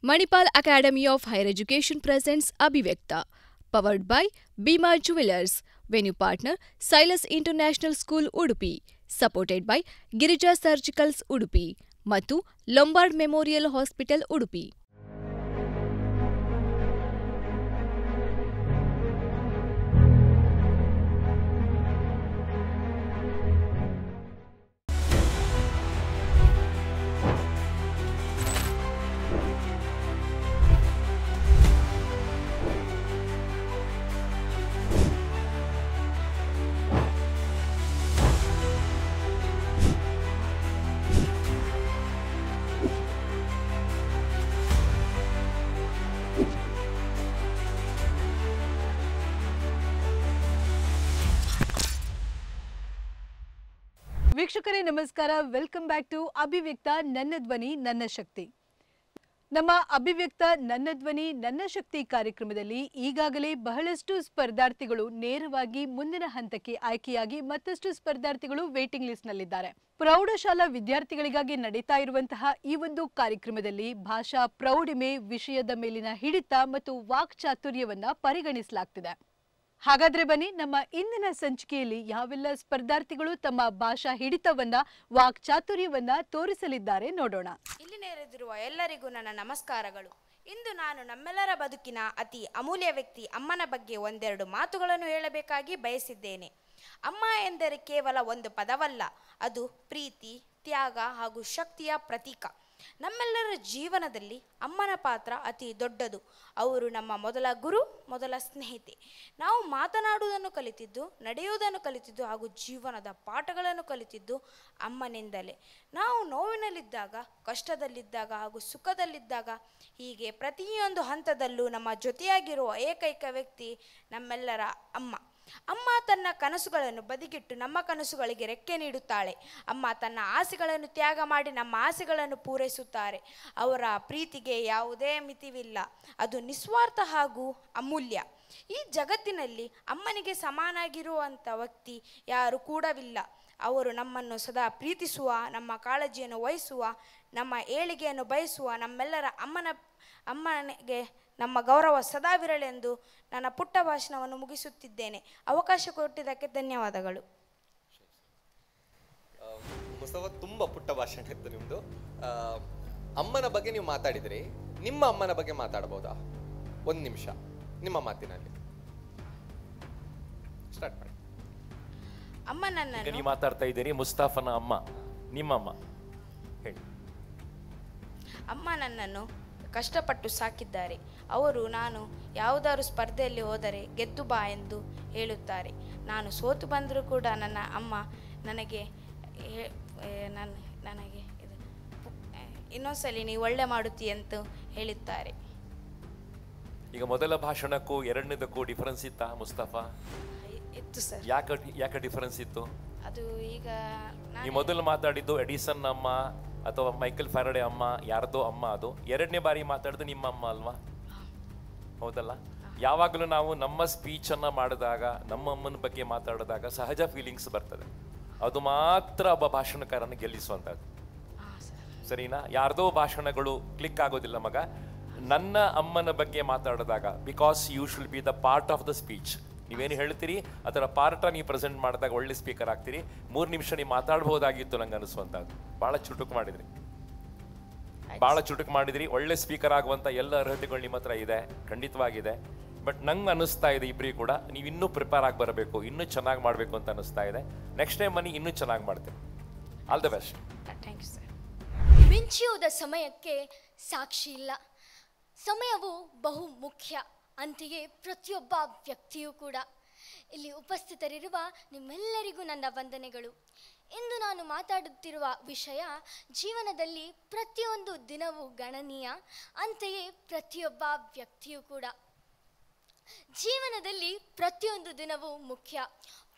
Manipal Academy of Higher Education presents Abhivyakta, powered by Bima Jewelers, venue partner Silas International School Udupi, supported by Girija Surgicals Udupi ಮತ್ತು Lombard memorial hospital Udupi. ವೀಕ್ಷಕರೇ ನಮಸ್ಕಾರ, welcome back to ಅಭಿವ್ಯಕ್ತ ನನ್ನ ಧ್ವನಿ ನನ್ನ ಶಕ್ತಿ. ನಮ್ಮ ಅಭಿವ್ಯಕ್ತ ನನ್ನ ಧ್ವನಿ ನನ್ನ ಶಕ್ತಿ ಕಾರ್ಯಕ್ರಮದಲ್ಲಿ ಈಗಾಗಲೇ ಬಹಳಷ್ಟು ಸ್ಪರ್ಧಾರ್ಥಿಗಳು ನೇರವಾಗಿ ಮುಂದಿನ ಹಂತಕ್ಕೆ ಆಯ್ಕೆಯಾಗಿ ಮತ್ತಷ್ಟು ಸ್ಪರ್ಧಾರ್ಥಿಗಳು ವೇಟಿಂಗ್ ಲಿಸ್ಟ್ ನಲ್ಲಿದ್ದಾರೆ. ಪ್ರೌಢಶಾಲಾ ವಿದ್ಯಾರ್ಥಿಗಳಿಗಾಗಿ ನಡೀತಾ ಇರುವಂತಹ ಈ ಒಂದು ಕಾರ್ಯಕ್ರಮದಲ್ಲಿ ಭಾಷಾ ಪ್ರೌಢಿಮೆ, ವಿಷಯದ ಮೇಲಿನ ಹಿಡಿತ ಮತ್ತು ವಾಕ್ಚಾತುರ್ಯವನ್ನ ಪರಿಗಣಿಸಲಾಗ್ತಿದೆ. ಹಾಗಾದ್ರೆ ಬನ್ನಿ, ನಮ್ಮ ಇಂದಿನ ಸಂಚಿಕೆಯಲ್ಲಿ ಯಾವೆಲ್ಲ ಸ್ಪರ್ಧಾರ್ಥಿಗಳು ತಮ್ಮ ಭಾಷಾ ಹಿಡಿತವನ್ನ, ವಾಕ್ಚಾತುರ್ಯವನ್ನ ತೋರಿಸಲಿದ್ದಾರೆ ನೋಡೋಣ. ಇಲ್ಲಿ ನೆರೆದಿರುವ ಎಲ್ಲರಿಗೂ ನನ್ನ ನಮಸ್ಕಾರಗಳು. ಇಂದು ನಾನು ನಮ್ಮೆಲ್ಲರ ಬದುಕಿನ ಅತಿ ಅಮೂಲ್ಯ ವ್ಯಕ್ತಿ ಅಮ್ಮನ ಬಗ್ಗೆ ಒಂದೆರಡು ಮಾತುಗಳನ್ನು ಹೇಳಬೇಕಾಗಿ ಬಯಸಿದ್ದೇನೆ. ಅಮ್ಮ ಎಂದರೆ ಕೇವಲ ಒಂದು ಪದವಲ್ಲ, ಅದು ಪ್ರೀತಿ, ತ್ಯಾಗ ಹಾಗೂ ಶಕ್ತಿಯ ಪ್ರತೀಕ. ನಮ್ಮೆಲ್ಲರ ಜೀವನದಲ್ಲಿ ಅಮ್ಮನ ಪಾತ್ರ ಅತಿ ದೊಡ್ಡದು. ಅವರು ನಮ್ಮ ಮೊದಲ ಗುರು, ಮೊದಲ ಸ್ನೇಹಿತೆ. ನಾವು ಮಾತನಾಡುವುದನ್ನು ಕಲಿತಿದ್ದು, ನಡೆಯುವುದನ್ನು ಕಲಿತಿದ್ದು ಹಾಗೂ ಜೀವನದ ಪಾಠಗಳನ್ನು ಕಲಿತಿದ್ದು ಅಮ್ಮನಿಂದಲೇ. ನಾವು ನೋವಿನಲ್ಲಿದ್ದಾಗ, ಕಷ್ಟದಲ್ಲಿದ್ದಾಗ ಹಾಗೂ ಸುಖದಲ್ಲಿದ್ದಾಗ ಹೀಗೆ ಪ್ರತಿಯೊಂದು ಹಂತದಲ್ಲೂ ನಮ್ಮ ಜೊತೆಯಾಗಿರುವ ಏಕೈಕ ವ್ಯಕ್ತಿ ನಮ್ಮೆಲ್ಲರ ಅಮ್ಮ. ಅಮ್ಮ ತನ್ನ ಕನಸುಗಳನ್ನು ಬದಿಗಿಟ್ಟು ನಮ್ಮ ಕನಸುಗಳಿಗೆ ರೆಕ್ಕೆ ನೀಡುತ್ತಾಳೆ. ಅಮ್ಮ ತನ್ನ ಆಸೆಗಳನ್ನು ತ್ಯಾಗ ಮಾಡಿ ನಮ್ಮ ಆಸೆಗಳನ್ನು ಪೂರೈಸುತ್ತಾರೆ. ಅವರ ಪ್ರೀತಿಗೆ ಯಾವುದೇ ಮಿತಿವಿಲ್ಲ, ಅದು ನಿಸ್ವಾರ್ಥ ಹಾಗೂ ಅಮೂಲ್ಯ. ಈ ಜಗತ್ತಿನಲ್ಲಿ ಅಮ್ಮನಿಗೆ ಸಮನಾಗಿರುವಂಥ ವ್ಯಕ್ತಿ ಯಾರು ಕೂಡವಿಲ್ಲ. ಅವರು ನಮ್ಮನ್ನು ಸದಾ ಪ್ರೀತಿಸುವ, ನಮ್ಮ ಕಾಳಜಿಯನ್ನು ವಹಿಸುವ, ನಮ್ಮ ಏಳಿಗೆಯನ್ನು ಬಯಸುವ ನಮ್ಮೆಲ್ಲರ ಅಮ್ಮನಿಗೆ ನಮ್ಮ ಗೌರವ ಸದಾವಿರಲೆಂದು ನನ್ನ ಪುಟ್ಟ ಭಾಷಣವನ್ನು ಮುಗಿಸುತ್ತಿದ್ದೇನೆ. ಅವಕಾಶ ಕೊಟ್ಟಿದ್ದಕ್ಕೆ ಧನ್ಯವಾದಗಳು. ಮುಸ್ತಫಾ, ತುಂಬ ಪುಟ್ಟ ಭಾಷಣ ಇತ್ತು ನಿಮ್ಮದು. ಅಮ್ಮನ ಬಗ್ಗೆ ನೀವು ಮಾತಾಡಿದ್ರಿ, ನಿಮ್ಮ ಅಮ್ಮನ ಬಗ್ಗೆ ಮಾತಾಡಬಹುದಾ? ಒಂದು ನಿಮಿಷ ನಿಮ್ಮ ಮಾತಿನಲ್ಲಿ ಸ್ಟಾರ್ಟ್ ಮಾಡಿ. ಅಮ್ಮ ನನ್ನನ್ನು ನೀವು ಮಾತಾಡ್ತಾ ಇದ್ದೀರಿ, ಮುಸ್ತಫಾನ ಅಮ್ಮ, ನಿಮ್ಮಮ್ಮ ಹೇಳಿ. ಅಮ್ಮ ನನ್ನನ್ನು ಕಷ್ಟಪಟ್ಟು ಸಾಕಿದ್ದಾರೆ. ಅವರು ನಾನು ಯಾವುದಾದ್ರು ಸ್ಪರ್ಧೆಯಲ್ಲಿ ಹೋದರೆ ಗೆದ್ದು ಬಾ ಎಂದು ಹೇಳುತ್ತಾರೆ. ನಾನು ಸೋತು ಬಂದರೂ ಕೂಡ ನನ್ನ ಅಮ್ಮ ನನಗೆ ಇನ್ನೊಂದ್ಸಲಿ ನೀವು ಒಳ್ಳೆ ಮಾಡುತ್ತೀ ಅಂತ ಹೇಳುತ್ತಾರೆ. ಈಗ ಮೊದಲ ಭಾಷಣಕ್ಕೂ ಎರಡನೇದಕ್ಕೂ ಡಿಫರೆನ್ಸ್ ಇತ್ತಾ ಮುಸ್ತಫಾ? ಇತ್ತು ಸರ್. ಯಾಕೆ ಡಿಫರೆನ್ಸ್ ಇತ್ತು? ಅದು ಈಗ ನೀವು ಮೊದಲು ಮಾತಾಡಿದ್ದು ಎಡಿಸನ್ ಅಮ್ಮ ಅಥವಾ ಮೈಕಲ್ ಫ್ಯಾರಡೆ ಅಮ್ಮ, ಯಾರ್ದೋ ಅಮ್ಮ. ಅದು ಎರಡನೇ ಬಾರಿ ಮಾತಾಡಿದ್ದು ನಿಮ್ಮ ಅಮ್ಮ ಅಲ್ವಾ? ಹೌದಲ್ಲ? ಯಾವಾಗಲೂ ನಾವು ನಮ್ಮ ಸ್ಪೀಚನ್ನು ಮಾಡಿದಾಗ, ನಮ್ಮ ಅಮ್ಮನ ಬಗ್ಗೆ ಮಾತಾಡಿದಾಗ ಸಹಜ ಫೀಲಿಂಗ್ಸ್ ಬರ್ತದೆ. ಅದು ಮಾತ್ರ ಒಬ್ಬ ಭಾಷಣಕಾರನ ಗೆಲ್ಲಿಸುವಂಥದ್ದು, ಸರಿನಾ? ಯಾರ್ದೋ ಭಾಷಣಗಳು ಕ್ಲಿಕ್ ಆಗೋದಿಲ್ಲ ಮಗ. ನನ್ನ ಅಮ್ಮನ ಬಗ್ಗೆ ಮಾತಾಡಿದಾಗ, because you should be the part of the speech. ನೀವೇನು ಹೇಳ್ತೀರಿ ಅದರ ಪಾರ್ಟ ನೀವು ಪ್ರೆಸೆಂಟ್ ಮಾಡಿದಾಗ ಒಳ್ಳೆ ಸ್ಪೀಕರ್ ಆಗ್ತೀರಿ. 3 ನಿಮಿಷ ನೀವು ಮಾತಾಡ್ಬೋದಾಗಿತ್ತು ನಂಗೆ ಅನಿಸುವಂಥದ್ದು. ಭಾಳ ಚುಟುಕು ಮಾಡಿದ್ರಿ, ಒಳ್ಳೆ ಸ್ಪೀಕರ್ ಆಗುವಂಥ ಎಲ್ಲ ಅರ್ಹತೆಗಳು ನಿಮ್ಮ ಹತ್ರ ಇದೆ, ಖಂಡಿತವಾಗಿದೆ. ಬಟ್ ನಂಗೆ ಅನ್ನಿಸ್ತಾ ಇದೆ ಇಬ್ಬರಿಗೂ ಕೂಡ ನೀವು ಇನ್ನೂ ಪ್ರಿಪೇರ್ ಆಗಿ ಬರಬೇಕು, ಇನ್ನೂ ಚೆನ್ನಾಗಿ ಮಾಡಬೇಕು ಅಂತ ಅನ್ನಿಸ್ತಾ ಇದೆ. ನೆಕ್ಸ್ಟ್ ಟೈಮ್ ಬನ್ನಿ, ಇನ್ನೂ ಚೆನ್ನಾಗಿ ಮಾಡ್ತೀನಿ. All the best. Thank you sir. ಮಿಂಚುವುದ ಸಮಯಕ್ಕೆ ಸಾಕ್ಷಿ ಇಲ್ಲ. ಸಮಯವು ಬಹು ಮುಖ್ಯ. ಅಂತೆಯೇ ಪ್ರತಿಯೊಬ್ಬ ವ್ಯಕ್ತಿಯೂ ಕೂಡ. ಇಲ್ಲಿ ಉಪಸ್ಥಿತರಿರುವ ನಿಮ್ಮೆಲ್ಲರಿಗೂ ನನ್ನ ವಂದನೆಗಳು. ಇಂದು ನಾನು ಮಾತಾಡುತ್ತಿರುವ ವಿಷಯ ಜೀವನದಲ್ಲಿ ಪ್ರತಿಯೊಂದು ದಿನವೂ ಗಣನೀಯ, ಅಂತೆಯೇ ಪ್ರತಿಯೊಬ್ಬ ವ್ಯಕ್ತಿಯೂ ಕೂಡ. ಜೀವನದಲ್ಲಿ ಪ್ರತಿಯೊಂದು ದಿನವೂ ಮುಖ್ಯ.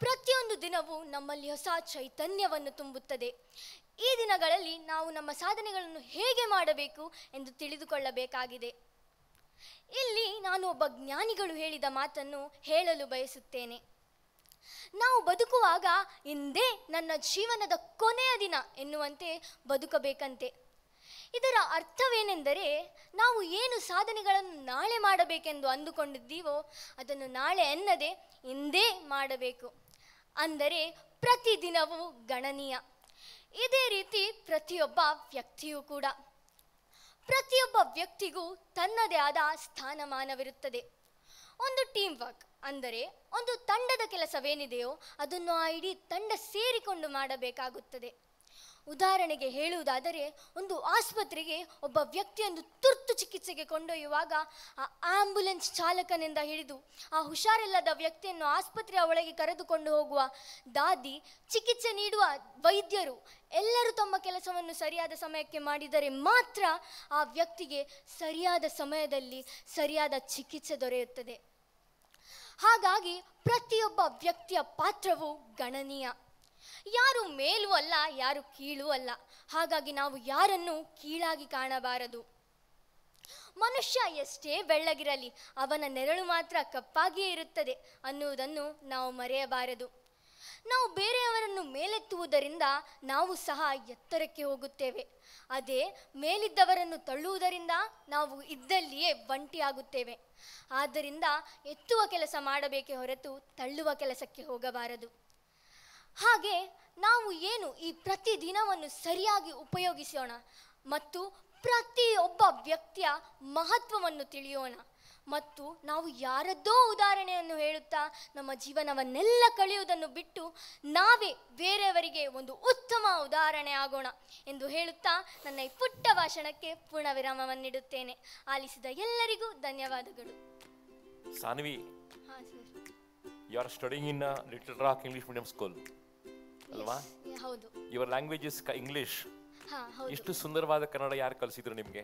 ಪ್ರತಿಯೊಂದು ದಿನವೂ ನಮ್ಮಲ್ಲಿ ಹೊಸ ಚೈತನ್ಯವನ್ನು ತುಂಬುತ್ತದೆ. ಈ ದಿನಗಳಲ್ಲಿ ನಾವು ನಮ್ಮ ಸಾಧನೆಗಳನ್ನು ಹೇಗೆ ಮಾಡಬೇಕು ಎಂದು ತಿಳಿದುಕೊಳ್ಳಬೇಕಾಗಿದೆ. ಇಲ್ಲಿ ನಾನು ಒಬ್ಬ ಜ್ಞಾನಿಗಳು ಹೇಳಿದ ಮಾತನ್ನು ಹೇಳಲು ಬಯಸುತ್ತೇನೆ. ನಾವು ಬದುಕುವಾಗ ಇಂದೇ ನನ್ನ ಜೀವನದ ಕೊನೆಯ ದಿನ ಎನ್ನುವಂತೆ ಬದುಕಬೇಕಂತೆ. ಇದರ ಅರ್ಥವೇನೆಂದರೆ ನಾವು ಏನು ಸಾಧನೆಗಳನ್ನು ನಾಳೆ ಮಾಡಬೇಕೆಂದು ಅಂದುಕೊಂಡಿದ್ದೀವೋ ಅದನ್ನು ನಾಳೆ ಎನ್ನದೆ ಇಂದೇ ಮಾಡಬೇಕು. ಅಂದರೆ ಪ್ರತಿದಿನವೂ ಗಣನೀಯ. ಇದೇ ರೀತಿ ಪ್ರತಿಯೊಬ್ಬ ವ್ಯಕ್ತಿಯೂ ಕೂಡ. ಪ್ರತಿಯೊಬ್ಬ ವ್ಯಕ್ತಿಗೂ ತನ್ನದೇ ಆದ ಸ್ಥಾನಮಾನವಿರುತ್ತದೆ. ಒಂದು ಟೀಮ್ ವರ್ಕ್ ಅಂದರೆ ಒಂದು ತಂಡದ ಕೆಲಸವೇನಿದೆಯೋ ಅದನ್ನು ಆ ಇಡೀ ತಂಡ ಸೇರಿಕೊಂಡು ಮಾಡಬೇಕಾಗುತ್ತದೆ. ಉದಾಹರಣೆಗೆ ಹೇಳುವುದಾದರೆ, ಒಂದು ಆಸ್ಪತ್ರೆಗೆ ಒಬ್ಬ ವ್ಯಕ್ತಿಯನ್ನು ತುರ್ತು ಚಿಕಿತ್ಸೆಗೆ ಕೊಂಡೊಯ್ಯುವಾಗ ಆ ಆಂಬ್ಯುಲೆನ್ಸ್ ಚಾಲಕನಿಂದ ಹಿಡಿದು ಆ ಹುಷಾರಿಲ್ಲದ ವ್ಯಕ್ತಿಯನ್ನು ಆಸ್ಪತ್ರೆಯ ಒಳಗೆ ಕರೆದುಕೊಂಡು ಹೋಗುವ ದಾದಿ, ಚಿಕಿತ್ಸೆ ನೀಡುವ ವೈದ್ಯರು ಎಲ್ಲರೂ ತಮ್ಮ ಕೆಲಸವನ್ನು ಸರಿಯಾದ ಸಮಯಕ್ಕೆ ಮಾಡಿದರೆ ಮಾತ್ರ ಆ ವ್ಯಕ್ತಿಗೆ ಸರಿಯಾದ ಸಮಯದಲ್ಲಿ ಸರಿಯಾದ ಚಿಕಿತ್ಸೆ ದೊರೆಯುತ್ತದೆ. ಹಾಗಾಗಿ ಪ್ರತಿಯೊಬ್ಬ ವ್ಯಕ್ತಿಯ ಪಾತ್ರವು ಗಣನೀಯ. ಯಾರು ಮೇಲೂ ಅಲ್ಲ, ಯಾರು ಕೀಳೂ ಅಲ್ಲ. ಹಾಗಾಗಿ ನಾವು ಯಾರನ್ನು ಕೀಳಾಗಿ ಕಾಣಬಾರದು. ಮನುಷ್ಯ ಎಷ್ಟೇ ಬೆಳ್ಳಗಿರಲಿ ಅವನ ನೆರಳು ಮಾತ್ರ ಕಪ್ಪಾಗಿಯೇ ಇರುತ್ತದೆ ಅನ್ನುವುದನ್ನು ನಾವು ಮರೆಯಬಾರದು. ನಾವು ಬೇರೆಯವರನ್ನು ಮೇಲೆತ್ತುವುದರಿಂದ ನಾವು ಸಹ ಎತ್ತರಕ್ಕೆ ಹೋಗುತ್ತೇವೆ. ಅದೇ ಮೇಲಿದ್ದವರನ್ನು ತಳ್ಳುವುದರಿಂದ ನಾವು ಇದ್ದಲ್ಲಿಯೇ ಒಂಟಿಯಾಗುತ್ತೇವೆ. ಆದ್ದರಿಂದ ಎತ್ತುವ ಕೆಲಸ ಮಾಡಬೇಕೇ ಹೊರತು ತಳ್ಳುವ ಕೆಲಸಕ್ಕೆ ಹೋಗಬಾರದು. ಹಾಗೆ ನಾವು ಏನು ಈ ಪ್ರತಿದಿನವನ್ನು ಸರಿಯಾಗಿ ಉಪಯೋಗಿಸೋಣ ಮತ್ತು ಪ್ರತಿಯೊಬ್ಬ ವ್ಯಕ್ತಿಯ ಮಹತ್ವವನ್ನು ತಿಳಿಯೋಣ ಮತ್ತು ನಾವು ಯಾರದ್ದೋ ಉದಾಹರಣೆಯನ್ನು ಹೇಳುತ್ತಾ ನಮ್ಮ ಜೀವನವನ್ನೆಲ್ಲ ಕಳೆಯುವುದನ್ನು ಬಿಟ್ಟು ನಾವೇ ಬೇರೆಯವರಿಗೆ ಒಂದು ಉತ್ತಮ ಉದಾಹರಣೆ ಆಗೋಣ ಎಂದು ಹೇಳುತ್ತಾ ನನ್ನ ಈ ಪುಟ್ಟ ಭಾಷಣಕ್ಕೆ ಪೂರ್ಣ ವಿರಾಮವನ್ನಿಡುತ್ತೇನೆ. ಆಲಿಸಿದ ಎಲ್ಲರಿಗೂ ಧನ್ಯವಾದಗಳು. ಸಾನ್ವಿ, ಹಾಂ sir. You are studying in Little Rock English medium school ಅಲ್ವಾ? ಹೌದು. Your language is English. ಹಾಂ ಹೌದು. ಇಷ್ಟು ಸುಂದರವಾದ ಕನ್ನಡ ಯಾರು ಕಲಿಸಿದ್ರು ನಿಮಗೆ?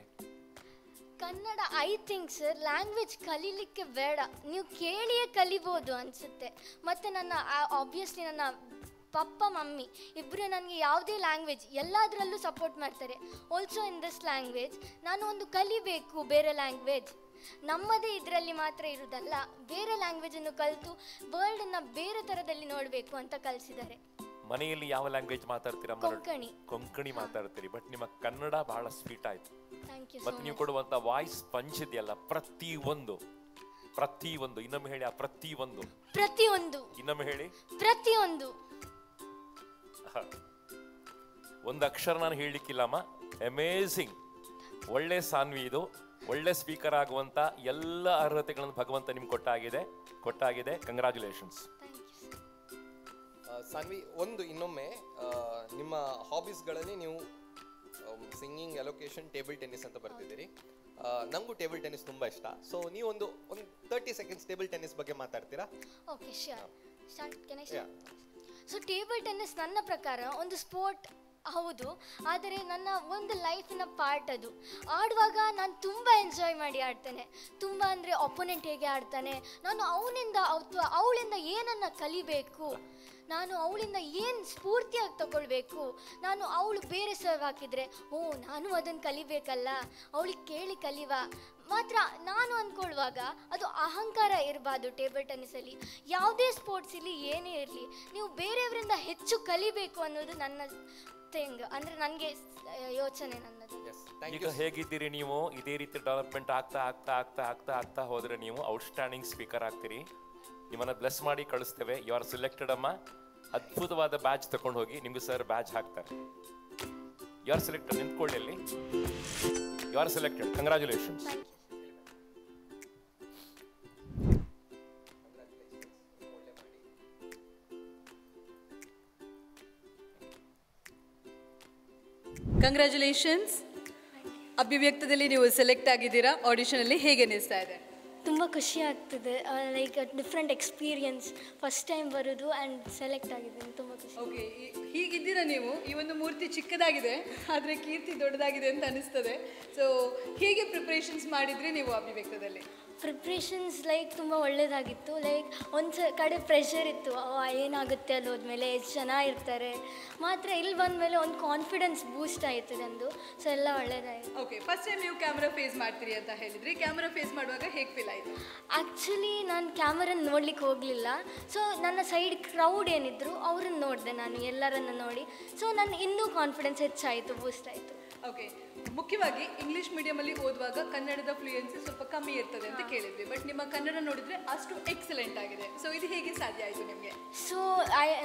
Kannada I think sir language ಕಲೀಲಿಕ್ಕೆ ಬೇಡ, ನೀವು ಕೇಳಿಯೇ ಕಲಿಬೋದು ಅನಿಸುತ್ತೆ. ಮತ್ತು ನನ್ನ ಆಬ್ವಿಯಸ್ಲಿ ನನ್ನ ಪಪ್ಪ ಮಮ್ಮಿ ಇಬ್ಬರು ನನಗೆ ಯಾವುದೇ ಲ್ಯಾಂಗ್ವೇಜ್ ಎಲ್ಲದರಲ್ಲೂ ಸಪೋರ್ಟ್ ಮಾಡ್ತಾರೆ. ಆಲ್ಸೋ ಇನ್ ದಿಸ್ ಲ್ಯಾಂಗ್ವೇಜ್ ನಾನು ಒಂದು ಕಲಿಬೇಕು, ಬೇರೆ ಲ್ಯಾಂಗ್ವೇಜ್ ನಮ್ಮದೇ ಇದರಲ್ಲಿ ಮಾತ್ರ ಇರುವುದಲ್ಲ, ಬೇರೆ ಲ್ಯಾಂಗ್ವೇಜನ್ನು ಕಲಿತು ವರ್ಲ್ಡನ್ನು ಬೇರೆ ಥರದಲ್ಲಿ ನೋಡಬೇಕು ಅಂತ ಕಲಿಸಿದ್ದಾರೆ. ಮನೆಯಲ್ಲಿ ಯಾವ ಲ್ಯಾಂಗ್ವೇಜ್ ಮಾತಾಡ್ತೀರಾ? ಕೊಂಕಣಿ. ಕೊಂಕಣಿ ಮಾತಾಡ್ತೀರಿ, ಬಟ್ ನಿಮ್ಮ ಕನ್ನಡ ಬಹಳ ಸ್ವೀಟ್ ಆಯ್ತು. Thank you. ಮತ್ತೆ ನೀವು ಕೊಡುವಂತ ವಾಯ್ಸ್ ಪಂಚ್ ಇದೆಯಲ್ಲ, ಪ್ರತಿಯೊಂದು ಇನ್ನೊಮ್ಮೆ ಹೇಳಿ. ಆ ಪ್ರತಿಯೊಂದು ಇನ್ನೊಮ್ಮೆ ಹೇಳಿ. ಪ್ರತಿಯೊಂದು ಒಂದು ಅಕ್ಷರ ನಾನು ಹೇಳಲಿಕ್ಕಿಲ್ಲಮ್ಮ. ಅಮೇಝಿಂಗ್. ಒಳ್ಳೆ ಸಾನ್ವಿ ಇದು. ಒಳ್ಳೆ ಸ್ಪೀಕರ್ ಆಗುವಂತ ಎಲ್ಲ ಅರ್ಹತೆಗಳನ್ನು ಭಗವಂತ ನಿಮ್ಗೆ ಕೊಟ್ಟಾಗಿದೆ. ಕಂಗ್ರಾಚುಲೇಷನ್ಸ್. ಸಾನ್ವಿ, ಇನ್ನೊಮ್ಮೆ ನಿಮ್ಮ ಹಾಬೀಸ್ಗಳಲ್ಲಿ ನೀವು ಸಿಂಗಿಂಗ್, ಎಲೋಕೇಶನ್, ಟೇಬಲ್ ಟೆನ್ನಿಸ್ ಅಂತ ಬರ್ತಿದ್ದೀರಿ. ನಂಗೂ ಟೇಬಲ್ ಟೆನ್ನಿಸ್ ತುಂಬ ಇಷ್ಟ. ಸೊ ನೀವು ಒಂದು 30 ಸೆಕೆಂಡ್ಸ್ ಟೇಬಲ್ ಟೆನ್ನಿಸ್ ಬಗ್ಗೆ ಮಾತಾಡ್ತೀರಾ? Okay, sure. So table tennis ನನ್ನ ಪ್ರಕಾರ ಒಂದು ಸ್ಪೋರ್ಟ್ ಹೌದು, ಆದರೆ ನನ್ನ ಒಂದು ಲೈಫಿನ ಪಾರ್ಟ್ ಅದು. ಆಡುವಾಗ ನಾನು ತುಂಬ ಎಂಜಾಯ್ ಮಾಡಿ ಆಡ್ತೇನೆ. ತುಂಬ ಅಂದರೆ ಅಪೋನೆಂಟ್ ಹೇಗೆ ಆಡ್ತಾನೆ, ನಾನು ಅವನಿಂದ ಅಥವಾ ಅವಳಿಂದ ಏನನ್ನು ಕಲಿಬೇಕು, ನಾನು ಅವಳಿಂದ ಏನು ಸ್ಫೂರ್ತಿಯಾಗಿ ತಗೊಳ್ಬೇಕು, ನಾನು ಅವಳು ಬೇರೆ ಸರ್ವ್ ಹಾಕಿದರೆ ನಾನು ಅದನ್ನು ಕಲಿಬೇಕಲ್ಲ, ಅವಳಿಗೆ ಕೇಳಿ ಕಲಿವ ಮಾತ್ರ ನಾನು ಅಂದ್ಕೊಳ್ಳುವಾಗ ಅದು ಅಹಂಕಾರ ಇರಬಾರ್ದು. ಟೇಬಲ್ ಟೆನ್ನಿಸಲ್ಲಿ ಯಾವುದೇ ಸ್ಪೋರ್ಟ್ಸ್ ಇಲ್ಲಿ ಏನೇ ಇರಲಿ, ನೀವು ಬೇರೆಯವರಿಂದ ಹೆಚ್ಚು ಕಲಿಬೇಕು ಅನ್ನೋದು ನನ್ನ ಥಿಂಗ್, ಅಂದರೆ ನನಗೆ ಯೋಚನೆ ನನ್ನದು. ಈಗ ಹೇಗಿದ್ದೀರಿ ನೀವು? ಇದೇ ರೀತಿ ಡೆವಲಪ್ಮೆಂಟ್ ಆಗ್ತಾ ಹೋದರೆ ನೀವು ಔಟ್ಸ್ಟ್ಯಾಂಡಿಂಗ್ ಸ್ಪೀಕರ್ ಆಗ್ತೀರಿ. ನಿಮ್ಮನ್ನು ಬ್ಲೆಸ್ ಮಾಡಿ ಕಳಿಸ್ತೇವೆ. ಯು ಆರ್ ಸಿಲೆಕ್ಟೆಡ್ ಅಮ್ಮ. ಅದ್ಭುತವಾದ ಬ್ಯಾಚ್ ತಗೊಂಡು ಹೋಗಿ ನಿಮ್ಗೆ ಸರ್ ಬ್ಯಾಚ್ ಹಾಕ್ತಾರೆ. You are selected. ನಿಂತ್ಕೊಳ್ಳಿ ಅಲ್ಲಿ. You are selected. Congratulations. Congratulations. ಅಭಿವ್ಯಕ್ತದಲ್ಲಿ ನೀವು ಸೆಲೆಕ್ಟ್ ಆಗಿದ್ದೀರಾ. ಆಡಿಷನಲ್ಲಿ ಹೇಗೆ ಅನಿಸ್ತಾ ಇದೆ? ತುಂಬ ಖುಷಿ ಆಗ್ತದೆ. Like different experience, first time ಬರೋದು ಆ್ಯಂಡ್ ಸೆಲೆಕ್ಟ್ ಆಗಿದ್ದೀನಿ. ತುಂಬ ಖುಷಿ. ಓಕೆ, ಹೀಗಿದ್ದೀರಾ ನೀವು? ಈ ಒಂದು ಮೂರ್ತಿ ಚಿಕ್ಕದಾಗಿದೆ, ಆದರೆ ಕೀರ್ತಿ ದೊಡ್ಡದಾಗಿದೆ ಅಂತ ಅನಿಸ್ತದೆ. ಸೊ ಹೇಗೆ ಪ್ರಿಪ್ರೇಷನ್ಸ್ ಮಾಡಿದ್ರಿ ನೀವು ಅಭಿವ್ಯಕ್ತದಲ್ಲಿ? ಪ್ರಿಪ್ರೇಷನ್ಸ್ ಲೈಕ್ ತುಂಬ ಒಳ್ಳೆಯದಾಗಿತ್ತು. ಲೈಕ್ ಒಂದು ಕಡೆ ಪ್ರೆಷರ್ ಇತ್ತು, ಏನಾಗುತ್ತೆ ಅಲ್ಲಿ ಹೋದ್ಮೇಲೆ, ಎಷ್ಟು ಜನ ಇರ್ತಾರೆ. ಮಾತ್ರ ಇಲ್ಲಿ ಬಂದಮೇಲೆ ಒಂದು ಕಾನ್ಫಿಡೆನ್ಸ್ ಬೂಸ್ಟ್ ಆಯಿತು ನಂದು. ಸೊ ಎಲ್ಲ ಒಳ್ಳೆಯದಾಯಿತು. ಓಕೆ, ಫಸ್ಟ್ ಟೈಮ್ ನೀವು ಕ್ಯಾಮ್ರಾ ಫೇಸ್ ಮಾಡ್ತೀರಿ ಅಂತ ಹೇಳಿದ್ರಿ. ಕ್ಯಾಮ್ರಾ ಫೇಸ್ ಮಾಡುವಾಗ ಹೇಗೆ ಫೀಲ್ ಆಯಿತು? ಆ್ಯಕ್ಚುಲಿ ನಾನು ಕ್ಯಾಮರನ್ನ ನೋಡ್ಲಿಕ್ಕೆ ಹೋಗಲಿಲ್ಲ. ಸೊ ನನ್ನ ಸೈಡ್ ಕ್ರೌಡ್ ಏನಿದ್ರು ಅವ್ರನ್ನ ನೋಡಿದೆ ನಾನು, ಎಲ್ಲರನ್ನು ನೋಡಿ. ಸೊ ನನ್ನ ಇನ್ನೂ ಕಾನ್ಫಿಡೆನ್ಸ್ ಹೆಚ್ಚಾಯಿತು, ಬೂಸ್ಟ್ ಆಯಿತು. ಓಕೆ, ಮುಖ್ಯವಾಗಿ ಇಂಗ್ಲಿಷ್ ಮೀಡಿಯಮಲ್ಲಿ ಓದುವಾಗ ಕನ್ನಡದ ಫ್ಲೂಯೆನ್ಸಿ ಸ್ವಲ್ಪ ಕಮ್ಮಿ ಇರ್ತದೆ ಅಂತ ಕೇಳಿದ್ವಿ. ಬಟ್ ನಿಮ್ಮ ಕನ್ನಡ ನೋಡಿದ್ರೆ ಅಷ್ಟು ಎಕ್ಸಲೆಂಟ್ ಆಗಿದೆ. ಸೊ ಇದು ಹೇಗೆ ಸಾಧ್ಯ ಆಯಿತು ನಿಮಗೆ? ಸೊ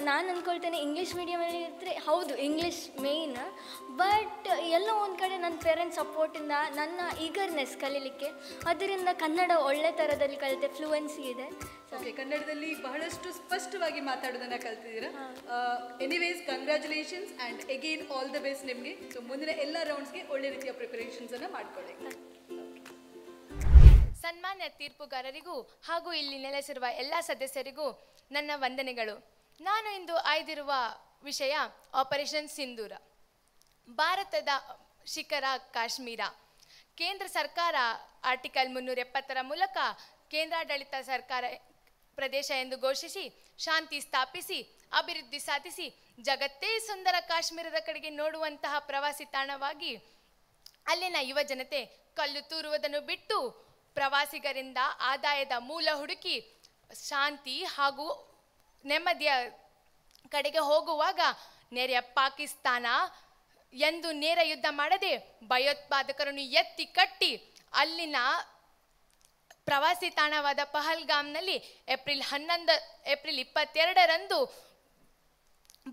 ನಾನು ಅಂದ್ಕೊಳ್ತೇನೆ ಇಂಗ್ಲೀಷ್ ಮೀಡಿಯಮಲ್ಲಿ ಇದ್ದರೆ ಹೌದು ಇಂಗ್ಲೀಷ್ ಮೇಯ್ನ್, ಬಟ್ ಎಲ್ಲೋ ಒಂದು ಕಡೆ ನನ್ನ ಪೇರೆಂಟ್ಸ್ ಸಪೋರ್ಟಿಂದ ನನ್ನ ಈಗರ್ನೆಸ್ ಕಲೀಲಿಕ್ಕೆ ಅದರಿಂದ ಕನ್ನಡ ಒಳ್ಳೆ ಥರದಲ್ಲಿ ಕಲಿತೆ, ಫ್ಲೂಯೆನ್ಸಿ ಇದೆ. ಓಕೆ, ಕನ್ನಡದಲ್ಲಿ ಬಹಳಷ್ಟು ಸ್ಪಷ್ಟವಾಗಿ ಮಾತಾಡೋದನ್ನು ಕಲ್ತಿದ್ದೀರಾ. Anyways congratulations and again all the best ನಿಮಗೆ. ಸೊ ಮುಂದಿನ ಎಲ್ಲ ರೌಂಡ್ಸ್ಗೆ ಒಳ್ಳೆ ರೀತಿಯ ಪ್ರಿಪರೇಷನ್ಸನ್ನು ಮಾಡ್ಕೊಳ್ಳಿ. ಸನ್ಮಾನ್ಯ ತೀರ್ಪುಗಾರರಿಗೂ ಹಾಗೂ ಇಲ್ಲಿ ನೆಲೆಸಿರುವ ಎಲ್ಲ ಸದಸ್ಯರಿಗೂ ನನ್ನ ವಂದನೆಗಳು. ನಾನು ಇಂದು ಆಯ್ದಿರುವ ವಿಷಯ ಆಪರೇಷನ್ ಸಿಂಧೂರ. ಭಾರತದ ಶಿಖರ ಕಾಶ್ಮೀರ. ಕೇಂದ್ರ ಸರ್ಕಾರ ಆರ್ಟಿಕಲ್ 370 ಮೂಲಕ ಕೇಂದ್ರಾಡಳಿತ ಸರ್ಕಾರ ಪ್ರದೇಶ ಎಂದು ಘೋಷಿಸಿ ಶಾಂತಿ ಸ್ಥಾಪಿಸಿ ಅಭಿವೃದ್ಧಿ ಸಾಧಿಸಿ ಜಗತ್ತೇ ಸುಂದರ ಕಾಶ್ಮೀರದ ಕಡೆಗೆ ನೋಡುವಂತಹ ಪ್ರವಾಸಿ ತಾಣವಾಗಿ ಅಲ್ಲಿನ ಯುವ ಜನತೆ ಕಲ್ಲು ತೂರುವುದನ್ನು ಬಿಟ್ಟು ಪ್ರವಾಸಿಗರಿಂದ ಆದಾಯದ ಮೂಲ ಹುಡುಕಿ ಶಾಂತಿ ಹಾಗೂ ನೆಮ್ಮದಿಯ ಕಡೆಗೆ ಹೋಗುವಾಗ ನೆರೆಯ ಪಾಕಿಸ್ತಾನ ಎಂದು ನೇರ ಯುದ್ಧ ಮಾಡದೆ ಭಯೋತ್ಪಾದಕರನ್ನು ಎತ್ತಿ ಕಟ್ಟಿ ಅಲ್ಲಿನ ಪ್ರವಾಸಿ ತಾಣವಾದ ಪಹಲ್ಗಾಮ್ನಲ್ಲಿ ಏಪ್ರಿಲ್ 22ರಂದು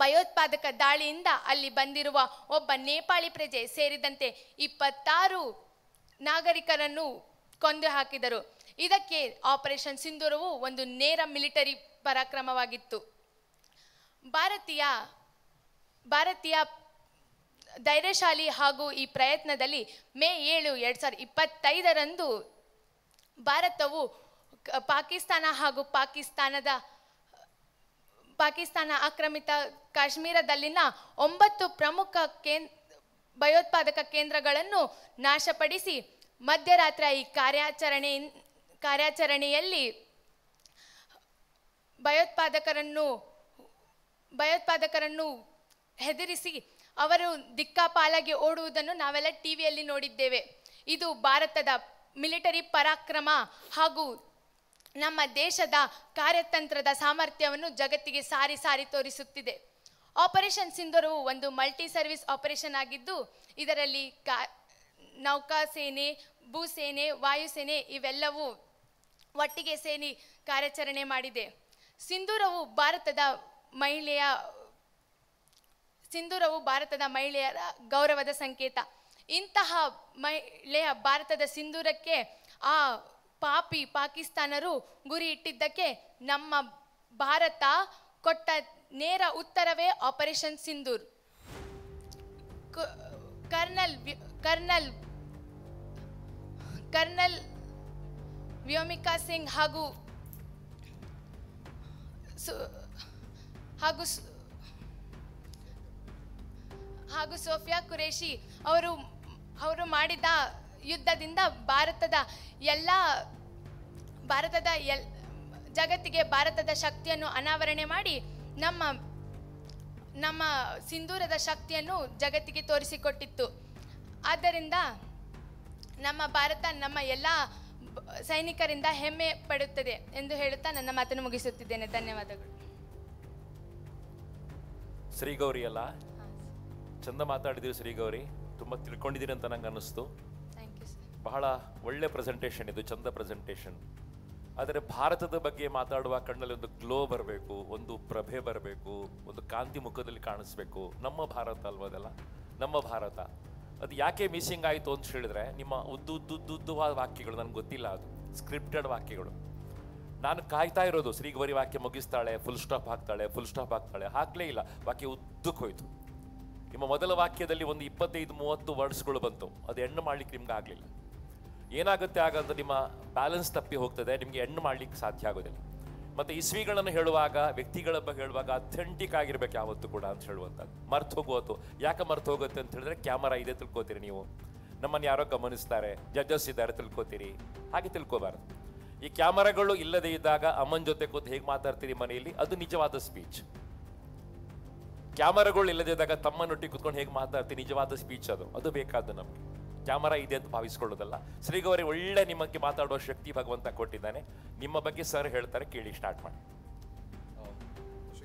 ಭಯೋತ್ಪಾದಕ ದಾಳಿಯಿಂದ ಅಲ್ಲಿ ಬಂದಿರುವ ಒಬ್ಬ ನೇಪಾಳಿ ಪ್ರಜೆ ಸೇರಿದಂತೆ 26 ನಾಗರಿಕರನ್ನು ಕೊಂದು ಹಾಕಿದರು. ಇದಕ್ಕೆ ಆಪರೇಷನ್ ಸಿಂಧೂರವು ಒಂದು ನೇರ ಮಿಲಿಟರಿ ಪರಾಕ್ರಮವಾಗಿತ್ತು. ಭಾರತೀಯ ಧೈರ್ಯಶಾಲಿ ಹಾಗೂ ಈ ಪ್ರಯತ್ನದಲ್ಲಿ ಮೇ 7, 2025ರಂದು ಭಾರತವು ಪಾಕಿಸ್ತಾನ ಹಾಗೂ ಪಾಕಿಸ್ತಾನ ಆಕ್ರಮಿತ ಕಾಶ್ಮೀರದಲ್ಲಿನ 9 ಪ್ರಮುಖ ಭಯೋತ್ಪಾದಕ ಕೇಂದ್ರಗಳನ್ನು ನಾಶಪಡಿಸಿ ಮಧ್ಯರಾತ್ರಿ ಈ ಕಾರ್ಯಾಚರಣೆಯಲ್ಲಿ ಭಯೋತ್ಪಾದಕರನ್ನು ಹೆದರಿಸಿ ಅವರು ದಿಕ್ಕಾಪಾಲಾಗಿ ಓಡುವುದನ್ನು ನಾವೆಲ್ಲ ಟಿವಿಯಲ್ಲಿ ನೋಡಿದ್ದೇವೆ. ಇದು ಭಾರತದ ಮಿಲಿಟರಿ ಪರಾಕ್ರಮ ಹಾಗೂ ನಮ್ಮ ದೇಶದ ಕಾರ್ಯತಂತ್ರದ ಸಾಮರ್ಥ್ಯವನ್ನು ಜಗತ್ತಿಗೆ ಸಾರಿ ತೋರಿಸುತ್ತಿದೆ. ಆಪರೇಷನ್ ಸಿಂಧೂರವು ಒಂದು ಮಲ್ಟಿ ಸರ್ವಿಸ್ ಆಪರೇಷನ್ ಆಗಿದ್ದು ಇದರಲ್ಲಿ ನೌಕಾಸೇನೆ, ಭೂಸೇನೆ, ವಾಯುಸೇನೆ ಇವೆಲ್ಲವೂ ಒಟ್ಟಿಗೆ ಸೇರಿ ಕಾರ್ಯಾಚರಣೆ ಮಾಡಿದೆ. ಸಿಂಧೂರವು ಭಾರತದ ಮಹಿಳೆಯರ ಗೌರವದ ಸಂಕೇತ. ಇಂತಹ ಮಹಿಳೆಯ ಭಾರತದ ಸಿಂಧೂರಕ್ಕೆ ಆ ಪಾಕಿಸ್ತಾನರು ಗುರಿ ಇಟ್ಟಿದ್ದಕ್ಕೆ ನಮ್ಮ ಭಾರತ ಕೊಟ್ಟ ನೇರ ಉತ್ತರವೇ ಆಪರೇಷನ್ ಸಿಂಧೂರ್. ಕರ್ನಲ್ ವ್ಯೋಮಿಕಾ ಸಿಂಗ್ ಹಾಗೂ ಸೋಫಿಯಾ ಕುರೇಶಿ ಅವರು ಮಾಡಿದ ಯುದ್ಧದಿಂದ ಜಗತ್ತಿಗೆ ಭಾರತದ ಶಕ್ತಿಯನ್ನು ಅನಾವರಣೆ ಮಾಡಿ ನಮ್ಮ ಸಿಂಧೂರದ ಶಕ್ತಿಯನ್ನು ಜಗತ್ತಿಗೆ ತೋರಿಸಿಕೊಟ್ಟಿತ್ತು. ಆದ್ದರಿಂದ ನಮ್ಮ ಭಾರತ ನಮ್ಮ ಎಲ್ಲ ಸೈನಿಕರಿಂದ ಹೆಮ್ಮೆ ಪಡುತ್ತದೆ ಎಂದು ಹೇಳುತ್ತಾ ನನ್ನ ಮಾತನ್ನು ಮುಗಿಸುತ್ತಿದ್ದೇನೆ. ಧನ್ಯವಾದಗಳು. ಶ್ರೀಗೌರಿ ಅಲ್ಲ, ಚಂದ ಮಾತಾಡಿದ್ದೀವಿ ಶ್ರೀಗೌರಿ, ತುಂಬ ತಿಳ್ಕೊಂಡಿದ್ದೀರಿ ಅಂತ ನಂಗೆ ಅನ್ನಿಸ್ತು. ಬಹಳ ಒಳ್ಳೆ ಪ್ರೆಸೆಂಟೇಷನ್ ಇದು, ಚಂದ ಪ್ರೆಸೆಂಟೇಷನ್. ಆದರೆ ಭಾರತದ ಬಗ್ಗೆ ಮಾತಾಡುವ ಕಣ್ಣಲ್ಲಿ ಒಂದು ಗ್ಲೋ ಬರಬೇಕು, ಒಂದು ಪ್ರಭೆ ಬರಬೇಕು, ಒಂದು ಕಾಂತಿ ಮುಖದಲ್ಲಿ ಕಾಣಿಸ್ಬೇಕು. ನಮ್ಮ ಭಾರತ ಅಲ್ವ ಅದೆಲ್ಲ, ನಮ್ಮ ಭಾರತ. ಅದು ಯಾಕೆ ಮಿಸ್ಸಿಂಗ್ ಆಯಿತು ಅಂತ ಹೇಳಿದ್ರೆ, ನಿಮ್ಮ ಉದ್ದುವಾದ ವಾಕ್ಯಗಳು ನನಗೆ ಗೊತ್ತಿಲ್ಲ, ಅದು ಸ್ಕ್ರಿಪ್ಟೆಡ್ ವಾಕ್ಯಗಳು. ನಾನು ಕಾಯ್ತಾ ಇರೋದು ಶ್ರೀಗೌರಿ ವಾಕ್ಯ ಮುಗಿಸ್ತಾಳೆ, ಫುಲ್ ಸ್ಟಾಪ್ ಹಾಕ್ತಾಳೆ, ಹಾಕಲೇ ಇಲ್ಲ, ವಾಕ್ಯ ಉದ್ದಕ್ಕೆ ಹೋಯ್ತು. ನಿಮ್ಮ ಮೊದಲ ವಾಕ್ಯದಲ್ಲಿ ಒಂದು 25-30 ವರ್ಡ್ಸ್ಗಳು ಬಂತು, ಅದು ಎಂಡ್ ಮಾಡ್ಲಿಕ್ಕೆ ನಿಮ್ಗೆ ಆಗಲಿಲ್ಲ. ಏನಾಗುತ್ತೆ ಆಗಂತ ನಿಮ್ಮ ಬ್ಯಾಲೆನ್ಸ್ ತಪ್ಪಿ ಹೋಗ್ತದೆ, ನಿಮಗೆ ಎಂಡ್ ಮಾಡ್ಲಿಕ್ಕೆ ಸಾಧ್ಯ ಆಗೋದಿಲ್ಲ. ಮತ್ತು ಇಸ್ವಿಗಳನ್ನು ಹೇಳುವಾಗ, ವ್ಯಕ್ತಿಗಳ ಬಗ್ಗೆ ಹೇಳುವಾಗ ಅಥೆಂಟಿಕ್ ಆಗಿರ್ಬೇಕು ಯಾವತ್ತೂ ಕೂಡ ಅಂತ ಹೇಳುವಂಥದ್ದು. ಮರ್ತು ಹೋಗುವತ್ತು. ಯಾಕೆ ಮರ್ತು ಹೋಗುತ್ತೆ ಅಂತ ಹೇಳಿದ್ರೆ, ಕ್ಯಾಮರಾ ಇದೆ ತಿಳ್ಕೊತೀರಿ ನೀವು, ನಮ್ಮನ್ನು ಯಾರೋ ಗಮನಿಸ್ತಾರೆ, ಜಡ್ಜಸ್ ಇದ್ದಾರೆ ತಿಳ್ಕೊತೀರಿ, ಹಾಗೆ ತಿಳ್ಕೊಬಾರ್ದು. ಈ ಕ್ಯಾಮರಾಗಳು ಇಲ್ಲದೆ ಇದ್ದಾಗ ಅಮ್ಮನ ಜೊತೆ ಕೂತು ಹೇಗೆ ಮಾತಾಡ್ತೀರಿ ಮನೆಯಲ್ಲಿ, ಅದು ನಿಜವಾದ ಸ್ಪೀಚ್. ಕ್ಯಾಮರಾಗಳು ಇಲ್ಲದಿದ್ದಾಗ ತಮ್ಮನೊಟ್ಟಿಗೆ ಕೂತ್ಕೊಂಡು ಹೇಗೆ ಮಾತಾಡ್ತೀವಿ, ನಿಜವಾದ ಸ್ಪೀಚ್ ಅದು ಬೇಕಾದ್ದು ನಮಗೆ. ಕ್ಯಾಮರಾ ಇದೆ ಅಂತ ಭಾವಿಸ್ಕೊಳ್ಳೋದಲ್ಲ. ಶ್ರೀಗೌರಿ ಒಳ್ಳೆ ನಿಮ್ಮಕ್ಕೆ ಮಾತಾಡುವ ಶಕ್ತಿ ಭಗವಂತ ಕೊಟ್ಟಿದ್ದಾನೆ. ನಿಮ್ಮ ಬಗ್ಗೆ ಸರ್ ಹೇಳ್ತಾರೆ, ಕೇಳಿ ಸ್ಟಾರ್ಟ್ ಮಾಡಿ.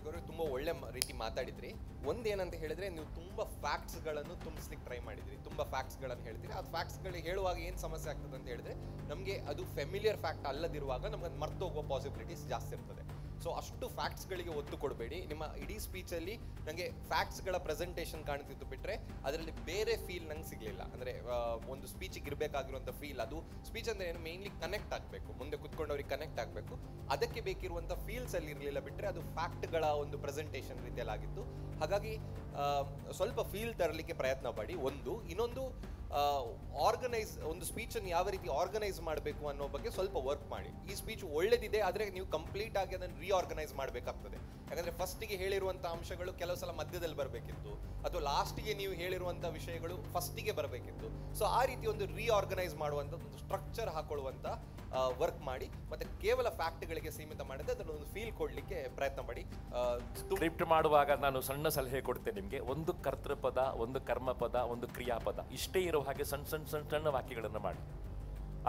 ಅವರು ತುಂಬ ಒಳ್ಳೆ ರೀತಿ ಮಾತಾಡಿದ್ರಿ. ಒಂದೇನಂತ ಹೇಳಿದ್ರೆ, ನೀವು ತುಂಬ ಫ್ಯಾಕ್ಟ್ಸ್ಗಳನ್ನು ತುಂಬಿಸ್ಲಿಕ್ಕೆ ಟ್ರೈ ಮಾಡಿದ್ರಿ, ತುಂಬ ಫ್ಯಾಕ್ಟ್ಸ್ಗಳನ್ನು ಹೇಳ್ತೀರಿ. ಆ ಫ್ಯಾಕ್ಟ್ಸ್ಗಳಿಗೆ ಹೇಳುವಾಗ ಏನು ಸಮಸ್ಯೆ ಆಗ್ತದೆ ಅಂತ ಹೇಳಿದ್ರೆ, ನಮಗೆ ಅದು ಫೆಮಿಲಿಯರ್ ಫ್ಯಾಕ್ಟ್ ಅಲ್ಲದಿರುವಾಗ ನಮಗೆ ಅದು ಮರ್ತು ಹೋಗೋ ಪಾಸಿಬಿಲಿಟೀಸ್ ಜಾಸ್ತಿ ಇರ್ತದೆ. ಸೊ ಅಷ್ಟು ಫ್ಯಾಕ್ಟ್ಸ್ಗಳಿಗೆ ಒತ್ತು ಕೊಡಬೇಡಿ. ನಿಮ್ಮ ಇಡೀ ಸ್ಪೀಚಲ್ಲಿ ನನಗೆ ಫ್ಯಾಕ್ಟ್ಸ್ಗಳ ಪ್ರೆಸೆಂಟೇಷನ್ ಕಾಣ್ತಿತ್ತು ಬಿಟ್ಟರೆ ಅದರಲ್ಲಿ ಬೇರೆ ಫೀಲ್ ನಂಗೆ ಸಿಗಲಿಲ್ಲ. ಅಂದರೆ ಒಂದು ಸ್ಪೀಚಿಗೆ ಇರಬೇಕಾಗಿರುವಂಥ ಫೀಲ್, ಅದು ಸ್ಪೀಚ್ ಅಂದರೆ ಏನು, ಮೇನ್ಲಿ ಕನೆಕ್ಟ್ ಆಗಬೇಕು, ಮುಂದೆ ಕುತ್ಕೊಂಡವ್ರಿಗೆ ಕನೆಕ್ಟ್ ಆಗಬೇಕು, ಅದಕ್ಕೆ ಬೇಕಿರುವಂಥ ಫೀಲ್ಸ್ ಅಲ್ಲಿ ಇರಲಿಲ್ಲ. ಬಿಟ್ಟರೆ ಅದು ಫ್ಯಾಕ್ಟ್ಗಳ ಒಂದು ಪ್ರೆಸೆಂಟೇಷನ್ ರೀತಿಯಲ್ಲಿ ಆಗಿತ್ತು. ಹಾಗಾಗಿ ಸ್ವಲ್ಪ ಫೀಲ್ ತರಲಿಕ್ಕೆ ಪ್ರಯತ್ನ ಪಡಿ. ಇನ್ನೊಂದು ಆರ್ಗನೈಸ್, ಒಂದು ಸ್ಪೀಚನ್ನು ಯಾವ ರೀತಿ ಆರ್ಗನೈಸ್ ಮಾಡಬೇಕು ಅನ್ನೋ ಬಗ್ಗೆ ಸ್ವಲ್ಪ ವರ್ಕ್ ಮಾಡಿ. ಈ ಸ್ಪೀಚ್ ಒಳ್ಳೆದಿದೆ, ಆದರೆ ನೀವು ಕಂಪ್ಲೀಟ್ ಆಗಿ ಅದನ್ನು ರೀಆರ್ಗನೈಸ್ ಮಾಡಬೇಕಾಗ್ತದೆ. ಯಾಕಂದರೆ ಫಸ್ಟಿಗೆ ಹೇಳಿರುವಂಥ ಅಂಶಗಳು ಕೆಲವು ಸಲ ಮಧ್ಯದಲ್ಲಿ ಬರಬೇಕಿತ್ತು, ಅಥವಾ ಲಾಸ್ಟಿಗೆ ನೀವು ಹೇಳಿರುವಂಥ ವಿಷಯಗಳು ಫಸ್ಟಿಗೆ ಬರಬೇಕಿತ್ತು. ಸೊ ಆ ರೀತಿ ಒಂದು ರೀಆರ್ಗನೈಸ್ ಮಾಡುವಂಥ ಒಂದು ಸ್ಟ್ರಕ್ಚರ್ ಹಾಕೊಳ್ಳುವಂಥ ವರ್ಕ್ ಮಾಡಿ. ಮತ್ತು ಕೇವಲ ಫ್ಯಾಕ್ಟ್ಗಳಿಗೆ ಸೀಮಿತ ಮಾಡಿದ್ರೆ ಅದನ್ನು ಒಂದು ಫೀಲ್ ಕೊಡಲಿಕ್ಕೆ ಪ್ರಯತ್ನ ಪಡಿ. ಸ್ಕ್ರಿಪ್ಟ್ ಮಾಡುವಾಗ ನಾನು ಸಣ್ಣ ಸಲಹೆ ಕೊಡ್ತೇನೆ ನಿಮಗೆ. ಒಂದು ಕರ್ತೃಪದ, ಒಂದು ಕರ್ಮಪದ, ಒಂದು ಕ್ರಿಯಾಪದ, ಇಷ್ಟೇ ಇರೋ ಹಾಗೆ ಸಣ್ಣ ಸಣ್ಣ ಸಣ್ಣ ಸಣ್ಣ ವಾಕ್ಯಗಳನ್ನು ಮಾಡಿ.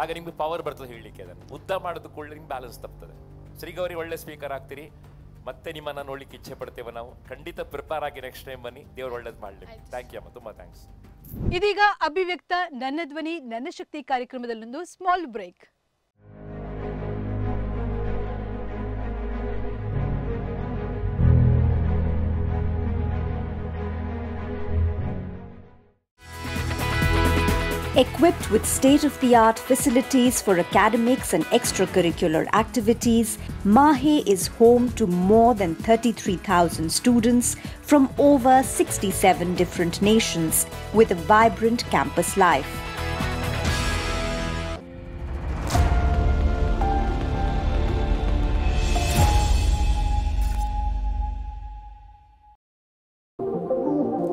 ಆಗ ನಿಮ್ಗೆ ಪವರ್ ಬರ್ತದೆ ಹೇಳಲಿಕ್ಕೆ. ಅದನ್ನು ಉದ್ದ ಮಾಡೋದು ಕೂಡ ನಿಮ್ಗೆ ಬ್ಯಾಲೆನ್ಸ್ ತಪ್ತದೆ. ಶ್ರೀಗೌರಿ ಒಳ್ಳೆ ಸ್ಪೀಕರ್ ಆಗ್ತೀರಿ, ಮತ್ತೆ ನಿಮ್ಮನ್ನು ನೋಡ್ಲಿಕ್ಕೆ ಇಚ್ಛೆ ಪಡ್ತೇವೆ ನಾವು. ಖಂಡಿತ ಪ್ರಿಪೇರ್ ಆಗಿ ನೆಕ್ಸ್ಟ್ ಟೈಮ್ ಬನ್ನಿ. ದೇವ್ರು ಒಳ್ಳೇದು ಮಾಡಲಿ. ಥ್ಯಾಂಕ್ ಯು ಅಮ್ಮ, ತುಂಬ ಥ್ಯಾಂಕ್ಸ್. ಇದೀಗ ಅಭಿವ್ಯಕ್ತ ನನ್ನ ಧ್ವನಿ ನನ್ನ ಶಕ್ತಿ ಕಾರ್ಯಕ್ರಮದಲ್ಲೊಂದು small break. Equipped with state-of-the-art facilities for academics and extracurricular activities, MAHE is home to more than 33,000 students from over 67 different nations with a vibrant campus life.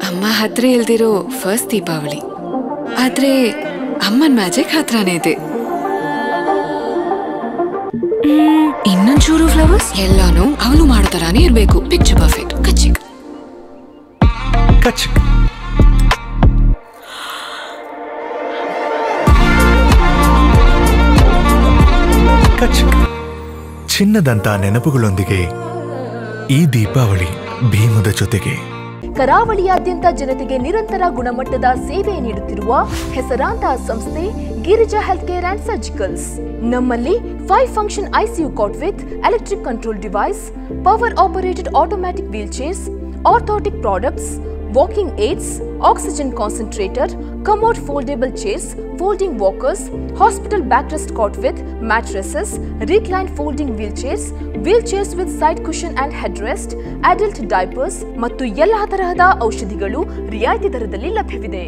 ಅಮ್ಮ ಹತ್ರ ಇಲ್ದಿರೋ ಫಸ್ಟ್ ದೀಪಾವಳಿ, ಆದ್ರೆ ಅಮ್ಮನ್ ಮ್ಯಾಜಿಕ್ ಹತ್ರನೇ ಇದೆ. ಇನ್ನೊಂಚೂರು ಫ್ಲವರ್ಸ್, ಎಲ್ಲಾನು ಅವಳು ಮಾಡೋ ತರಾನೇ ಇರ್ಬೇಕು. Picture perfect. ಕಚ್ಚಿಕ್ ಕಚ್ಚಿಕ್ ಕಚ್ಚಿಕ್ ಚಿನ್ನದಂತ ನೆನಪುಗಳೊಂದಿಗೆ ಈ ದೀಪಾವಳಿ ಭೀಮದ ಜೊತೆಗೆ. ಕರಾವಳಿಯಾದ್ಯಂತ ಜನತೆಗೆ ನಿರಂತರ ಗುಣಮಟ್ಟದ ಸೇವೆ ನೀಡುತ್ತಿರುವ ಹೆಸರಾಂತ ಸಂಸ್ಥೆ Girija health care and surgicals. ನಮ್ಮಲ್ಲಿ 5 function ICU cot with electric control device, power operated automatic wheel chairs, orthotic products, walking aids, oxygen concentrator, commode foldable chairs, folding walkers, hospital backrest cot with mattresses, recline folding wheelchairs with side cushion and headrest, adult diapers ಮತ್ತು ಎಲ್ಲಾ ತರಹದ ಔಷಧಿಗಳು ರಿಯಾಯಿತಿ ದರದಲ್ಲಿ ಲಭ್ಯವಿದೆ.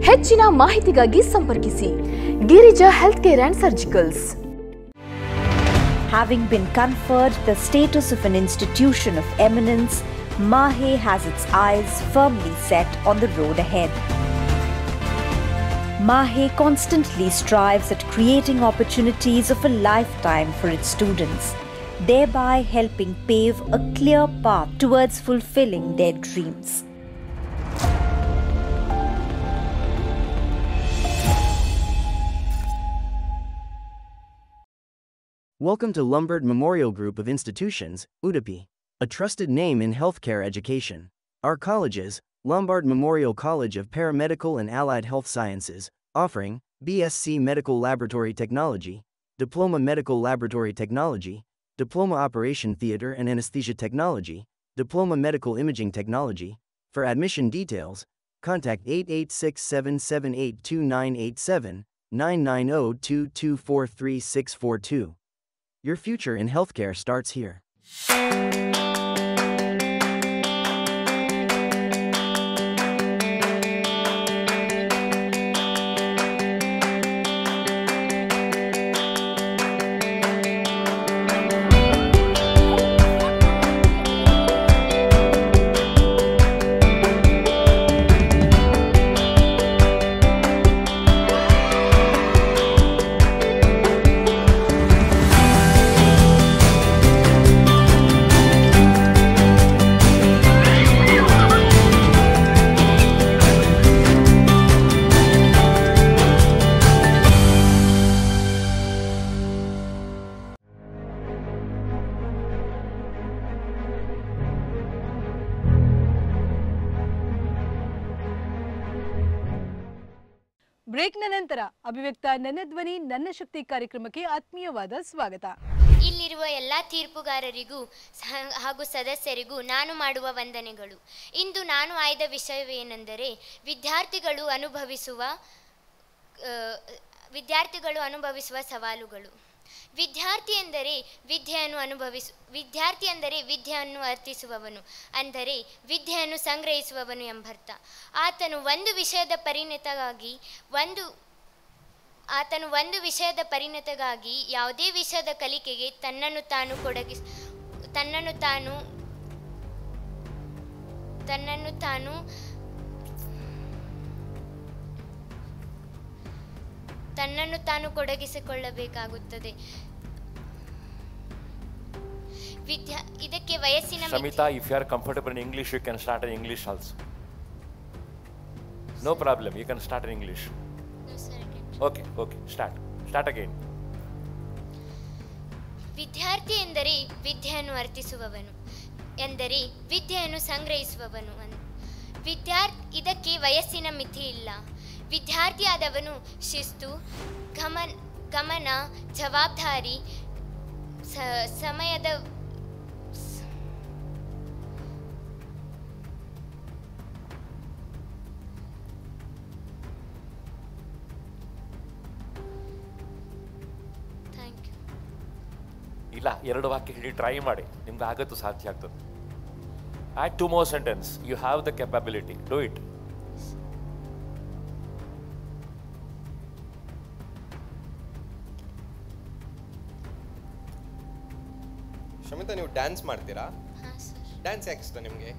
ಹೆಚ್ಚಿನ ಮಾಹಿತಿಗಾಗಿ ಸಂಪರ್ಕಿಸಿ Girija health care and surgicals. Having been conferred the status of an institution of eminence, MAHE has its eyes firmly set on the road ahead. MAHE constantly strives at creating opportunities of a lifetime for its students, thereby helping pave a clear path towards fulfilling their dreams. Welcome to Lombard Memorial Group of Institutions, Udupi, a trusted name in healthcare education. Our colleges, Lombard Memorial College of Paramedical and Allied Health Sciences, offering BSc Medical Laboratory Technology, Diploma Medical Laboratory Technology, Diploma Operation Theater and Anesthesia Technology, Diploma Medical Imaging Technology. For admission details, contact 8867782987, 99022433642. Your future in healthcare starts here. ಬ್ರೇಕ್ನ ನಂತರ ಅಭಿವ್ಯಕ್ತ ನನ್ನ ಧ್ವನಿ ನನ್ನ ಶಕ್ತಿ ಕಾರ್ಯಕ್ರಮಕ್ಕೆ ಆತ್ಮೀಯವಾದ ಸ್ವಾಗತ. ಇಲ್ಲಿರುವ ಎಲ್ಲ ತೀರ್ಪುಗಾರರಿಗೂ ಹಾಗೂ ಸದಸ್ಯರಿಗೂ ನಾನು ಮಾಡುವ ವಂದನೆಗಳು. ಇಂದು ನಾನು ಆಯ್ದ ವಿಷಯವೇನೆಂದರೆ ವಿದ್ಯಾರ್ಥಿಗಳು ಅನುಭವಿಸುವ ಸವಾಲುಗಳು. ವಿದ್ಯಾರ್ಥಿ ಎಂದರೆ ವಿದ್ಯೆಯನ್ನು ಅರ್ಥಿಸುವವನು, ಅಂದರೆ ವಿದ್ಯೆಯನ್ನು ಸಂಗ್ರಹಿಸುವವನು ಎಂಬರ್ಥ. ಆತನು ಒಂದು ವಿಷಯದ ಪರಿಣತಿಗಾಗಿ ಯಾವುದೇ ವಿಷಯದ ಕಲಿಕೆಗೆ ತನ್ನನ್ನು ತಾನು ಕೊಡಗಿಸಿಕೊಳ್ಳಬೇಕಾಗುತ್ತದೆ. ಇದಕ್ಕೆ ವಯಸ್ಸಿನ Shamita, if you are comfortable in English, you can start in English also. No problem, you can start in English. No, sir, I can't. Okay, start again. ವಿದ್ಯಾರ್ಥಿ ಎಂದರೆ ವಿದ್ಯೆಯನ್ನು ಅರ್ಥಿಸುವವನು, ಎಂದರೆ ವಿದ್ಯೆಯನ್ನು ಸಂಗ್ರಹಿಸುವವನು. ಇದಕ್ಕೆ ವಯಸ್ಸಿನ ಮಿತಿ ಇಲ್ಲ. ವಿದ್ಯಾರ್ಥಿಯಾದವನು ಶಿಸ್ತು, ಗಮನ, ಜವಾಬ್ದಾರಿ, ಸಮಯದ ಇಲ್ಲ, 2 ವಾಕ್ಯ ಹೇಳಿ ಟ್ರೈ ಮಾಡಿ, ನಿಮ್ಗೆ ಆಗತ್ತು, ಸಾಧ್ಯ ಆಗ್ತದೆ. Add 2 more sentences. You have the capability. Do it. Shamita, ನೀವು ಡ್ಯಾನ್ಸ್ ಮಾಡ್ತೀರಾ? ಡ್ಯಾನ್ಸ್ ಯಾಕೆ ಇಷ್ಟ ನಿಮಗೆ?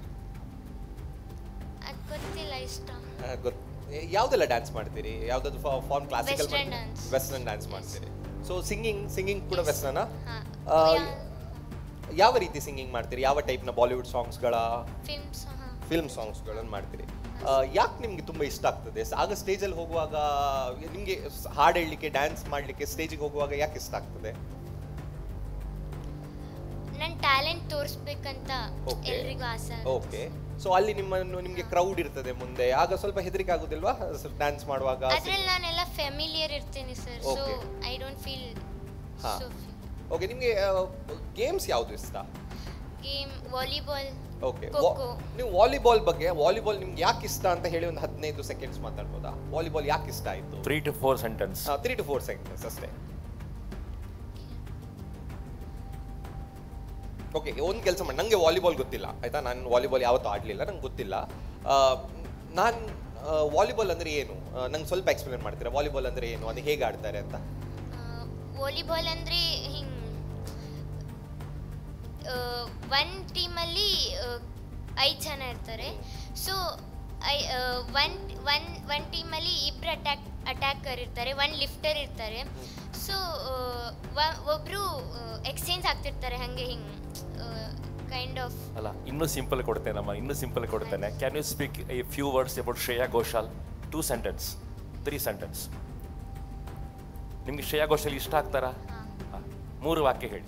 ಗೊತ್ತಿಲ್ಲ, ಇಷ್ಟ. ಯಾವುದೆಲ್ಲ ಡ್ಯಾನ್ಸ್ ಮಾಡ್ತೀರಿ? ಯಾವುದಾದ್ರು ಫಾರ್ಮ್ ಕ್ಲಾಸಿಕಲ್, ವೆಸ್ಟರ್ನ್ ಡ್ಯಾನ್ಸ್ ಮಾಡ್ತೀರಿ? ಸೊ ಸಿಂಗಿಂಗ್ ಕೂಡ ವೆಸ್ಟರ್ನಾ? ಯಾವ ರೀತಿ ಸಿಂಗಿಂಗ್ ಮಾಡ್ತೀರಿ? ಯಾವ ಟೈಪ್ನ ಬಾಲಿವುಡ್ ಸಾಂಗ್ಸ್ಗಳ, ಫಿಲ್ಮ್ ಸಾಂಗ್ಸ್ಗಳನ್ನು ಮಾಡ್ತೀರಿ? ಯಾಕೆ ನಿಮ್ಗೆ ತುಂಬ ಇಷ್ಟ ಆಗ್ತದೆ? ಆಗ ಸ್ಟೇಜಲ್ಲಿ ಹೋಗುವಾಗ ನಿಮಗೆ ಹಾಡು ಹೇಳಲಿಕ್ಕೆ, ಡ್ಯಾನ್ಸ್ ಮಾಡಲಿಕ್ಕೆ, ಸ್ಟೇಜಿಗೆ ಹೋಗುವಾಗ ಯಾಕೆ ಇಷ್ಟ ಆಗ್ತದೆ? ನನ್ನ ಟ್ಯಾಲೆಂಟ್ ತೋರಿಸ್ಬೇಕಂತ ಎಲ್ಲರಿಗೂ ಆಸೆ. ಓಕೆ, ಸೊ ಅಲ್ಲಿ ನಿಮಗೆ ಕ್ರೌಡ್ ಇರ್ತದೆ ಮುಂದೆ, ಆಗ ಸ್ವಲ್ಪ ಹೆದರಿಕೆ ಆಗುದಿಲ್ವಾ ಡ್ಯಾನ್ಸ್ ಮಾಡುವಾಗ? ಅದ್ರಲ್ಲಿ ನಾನೆಲ್ಲ ಫೆಮಿಲಿಯರ್ ಇರ್ತೀನಿ sir, so I don't feel so. Okay, ನಿಮಗೆ ಗೇಮ್ಸ್ ಯಾವುದು ಇಷ್ಟ? Game volleyball. ಓಕೆ, ನೀವು ವಾಲಿಬಾಲ್ ನಿಮ್ಗೆ ಯಾಕೆ ಇಷ್ಟ ಅಂತ ಹೇಳಿ ಒಂದು 15 ಸೆಕೆಂಡ್ಸ್ ಮಾತಾಡ್ಬೋದಾ? ವಾಲಿಬಾಲ್ ಯಾಕೆ ಇಷ್ಟ ಆಯ್ತು? 3 to 4 sentences. 3 to 4 seconds ಅಷ್ಟೇ. ಓಕೆ, ಒಂದು ಕೆಲಸ ಮಾಡಿ, ನನಗೆ ವಾಲಿಬಾಲ್ ಗೊತ್ತಿಲ್ಲ ಆಯ್ತಾ, ನಾನು ವಾಲಿಬಾಲ್ ಯಾವತ್ತೂ ಆಡಲಿಲ್ಲ, ನಂಗೆ ಗೊತ್ತಿಲ್ಲ. ನಾನು ವಾಲಿಬಾಲ್ ಅಂದರೆ ಏನು, ನಂಗೆ ಸ್ವಲ್ಪ ಎಕ್ಸ್ಪ್ಲೇನ್ ಮಾಡ್ತೀರಾ? ವಾಲಿಬಾಲ್ ಅಂದರೆ ಏನು, ಅದು ಹೇಗೆ ಆಡ್ತಾರೆ ಅಂತ? ವಾಲಿಬಾಲ್ ಅಂದರೆ ಒನ್ ಟೀಮಲ್ಲಿ 5 ಜನ ಇರ್ತಾರೆ. ಸೊ ಒನ್ ಟೀಮಲ್ಲಿ 2 ಅಟ್ಯಾಕರ್ ಇರ್ತಾರೆ, 1 ಲಿಫ್ಟರ್ ಇರ್ತಾರೆ. ಸೊ ಒಬ್ಬರು ಎಕ್ಸ್ಚೇಂಜ್ ಆಗ್ತಿರ್ತಾರೆ, ಹಾಗೆ ಕೈಂಡ್ ಆಫ್. ಅಲ್ಲ, ಇನ್ನೂ ಸಿಂಪಲ್ ಕೊಡ್ತೇನೆ. Can you speak a few words about Shreya Ghoshal? 2 sentences, 3 sentences. ನಿಮ್ಗೆ ಶ್ರೇಯಾ ಘೋಷಾಲ್ ಇಷ್ಟ ಆಗ್ತಾರಾ? 3 ವಾಕ್ಯ ಹೇಳಿ.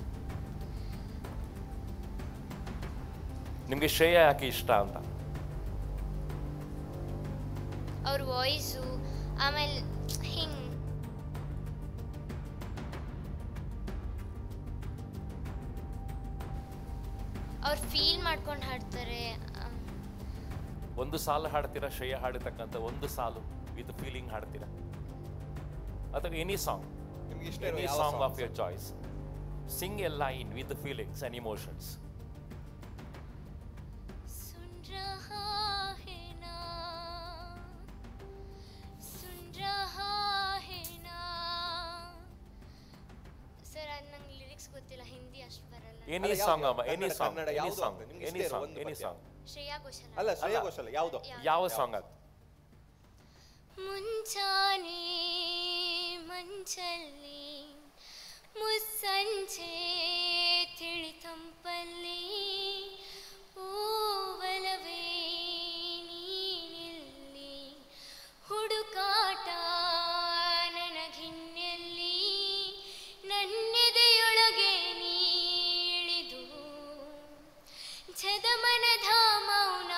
ನಿಮ್ಗೆ ಶ್ರೇಯಾ ಯಾಕೆ ಇಷ್ಟ ಅಂತ? ಅವ್ರ ವಾಯ್ಸು, ಆಮೇಲೆ ಅವ್ರು ಫೀಲ್ ಮಾಡ್ಕೊಂಡು ಹಾಡ್ತಾರೆ. ಒಂದು ಸಾಲು ಹಾಡ್ತೀರಾ ಶ್ರೇಯಾ ಹಾಡಿರ್ತಕ್ಕಂಥ ಒಂದು ಸಾಲು ವಿತ್ ಫೀಲಿಂಗ್ ಹಾಡ್ತೀರಾ? ಅಥವಾ any song, any song of your choice. Sing a line with feelings and emotions. Any song, amma, any song. Shreya Ghoshal. ಅಲ್ಲ, ಶ್ರೇಯಾ ಘೋಷಾಲ್ ಯಾವುದು? ಯಾವ ಸಾಂಗ್ ಅದು? ಮುಂಚಾನೆ ಮಂಚಲ್ಲಿ ಮುಸ್ಸಂಜೆ ತಿಳಿತಂಪಲ್ಲಿ ಓವಲವೇ ನೀನಿಲ್ಲಿ ಹುಡುಕಾಟ ನನಗಿನ್ನೆಲ್ಲಿ ನನ್ನೆದೆಯೊಳಗೆ ನೀಳಿದು ಛದಮನದ ಮೌನ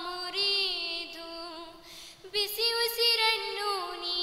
ಮುರಿದು ಬಿಸಿ ಉಸಿರನ್ನು ನೀ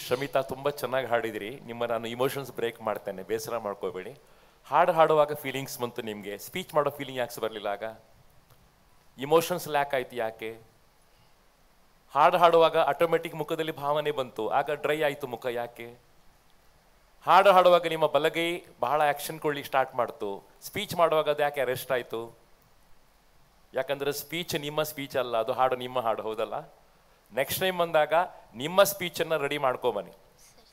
ಶಮಿತಾ ತುಂಬ ಚೆನ್ನಾಗಿ ಹಾಡಿದಿರಿ. ನಾನು ಇಮೋಷನ್ಸ್ ಬ್ರೇಕ್ ಮಾಡ್ತೇನೆ, ಬೇಸರ ಮಾಡ್ಕೋಬೇಡಿ. ಹಾಡುವಾಗ ಫೀಲಿಂಗ್ಸ್ ಬಂತು ನಿಮಗೆ, ಸ್ಪೀಚ್ ಮಾಡೋ ಫೀಲಿಂಗ್ ಯಾಕೆ ಬರಲಿಲ್ಲ? ಆಗ ಇಮೋಷನ್ಸ್ ಲ್ಯಾಕ್ ಆಯ್ತು ಯಾಕೆ? ಹಾಡುವಾಗ ಆಟೋಮೆಟಿಕ್ ಮುಖದಲ್ಲಿ ಭಾವನೆ ಬಂತು, ಆಗ ಡ್ರೈ ಆಯಿತು ಮುಖ ಯಾಕೆ? ಹಾಡುವಾಗ ನಿಮ್ಮ ಬಲಗೈ ಬಹಳ ಆ್ಯಕ್ಷನ್ ಕೊಡ್ಲಿಕ್ಕೆ ಸ್ಟಾರ್ಟ್ ಮಾಡ್ತು, ಸ್ಪೀಚ್ ಮಾಡುವಾಗ ಅದು ಯಾಕೆ ಅರೆಸ್ಟ್ ಆಯಿತು? ಯಾಕಂದರೆ ಸ್ಪೀಚ್ ನಿಮ್ಮ ಸ್ಪೀಚ್ ಅಲ್ಲ, ಅದು ಹಾಡು ನಿಮ್ಮ ಹಾಡು, ಹೌದಲ್ಲ? ನೆಕ್ಸ್ಟ್ ಟೈಮ್ ಬಂದಾಗ ನಿಮ್ಮ ಸ್ಪೀಚನ್ನು ರೆಡಿ ಮಾಡ್ಕೊಬನ್ನಿ.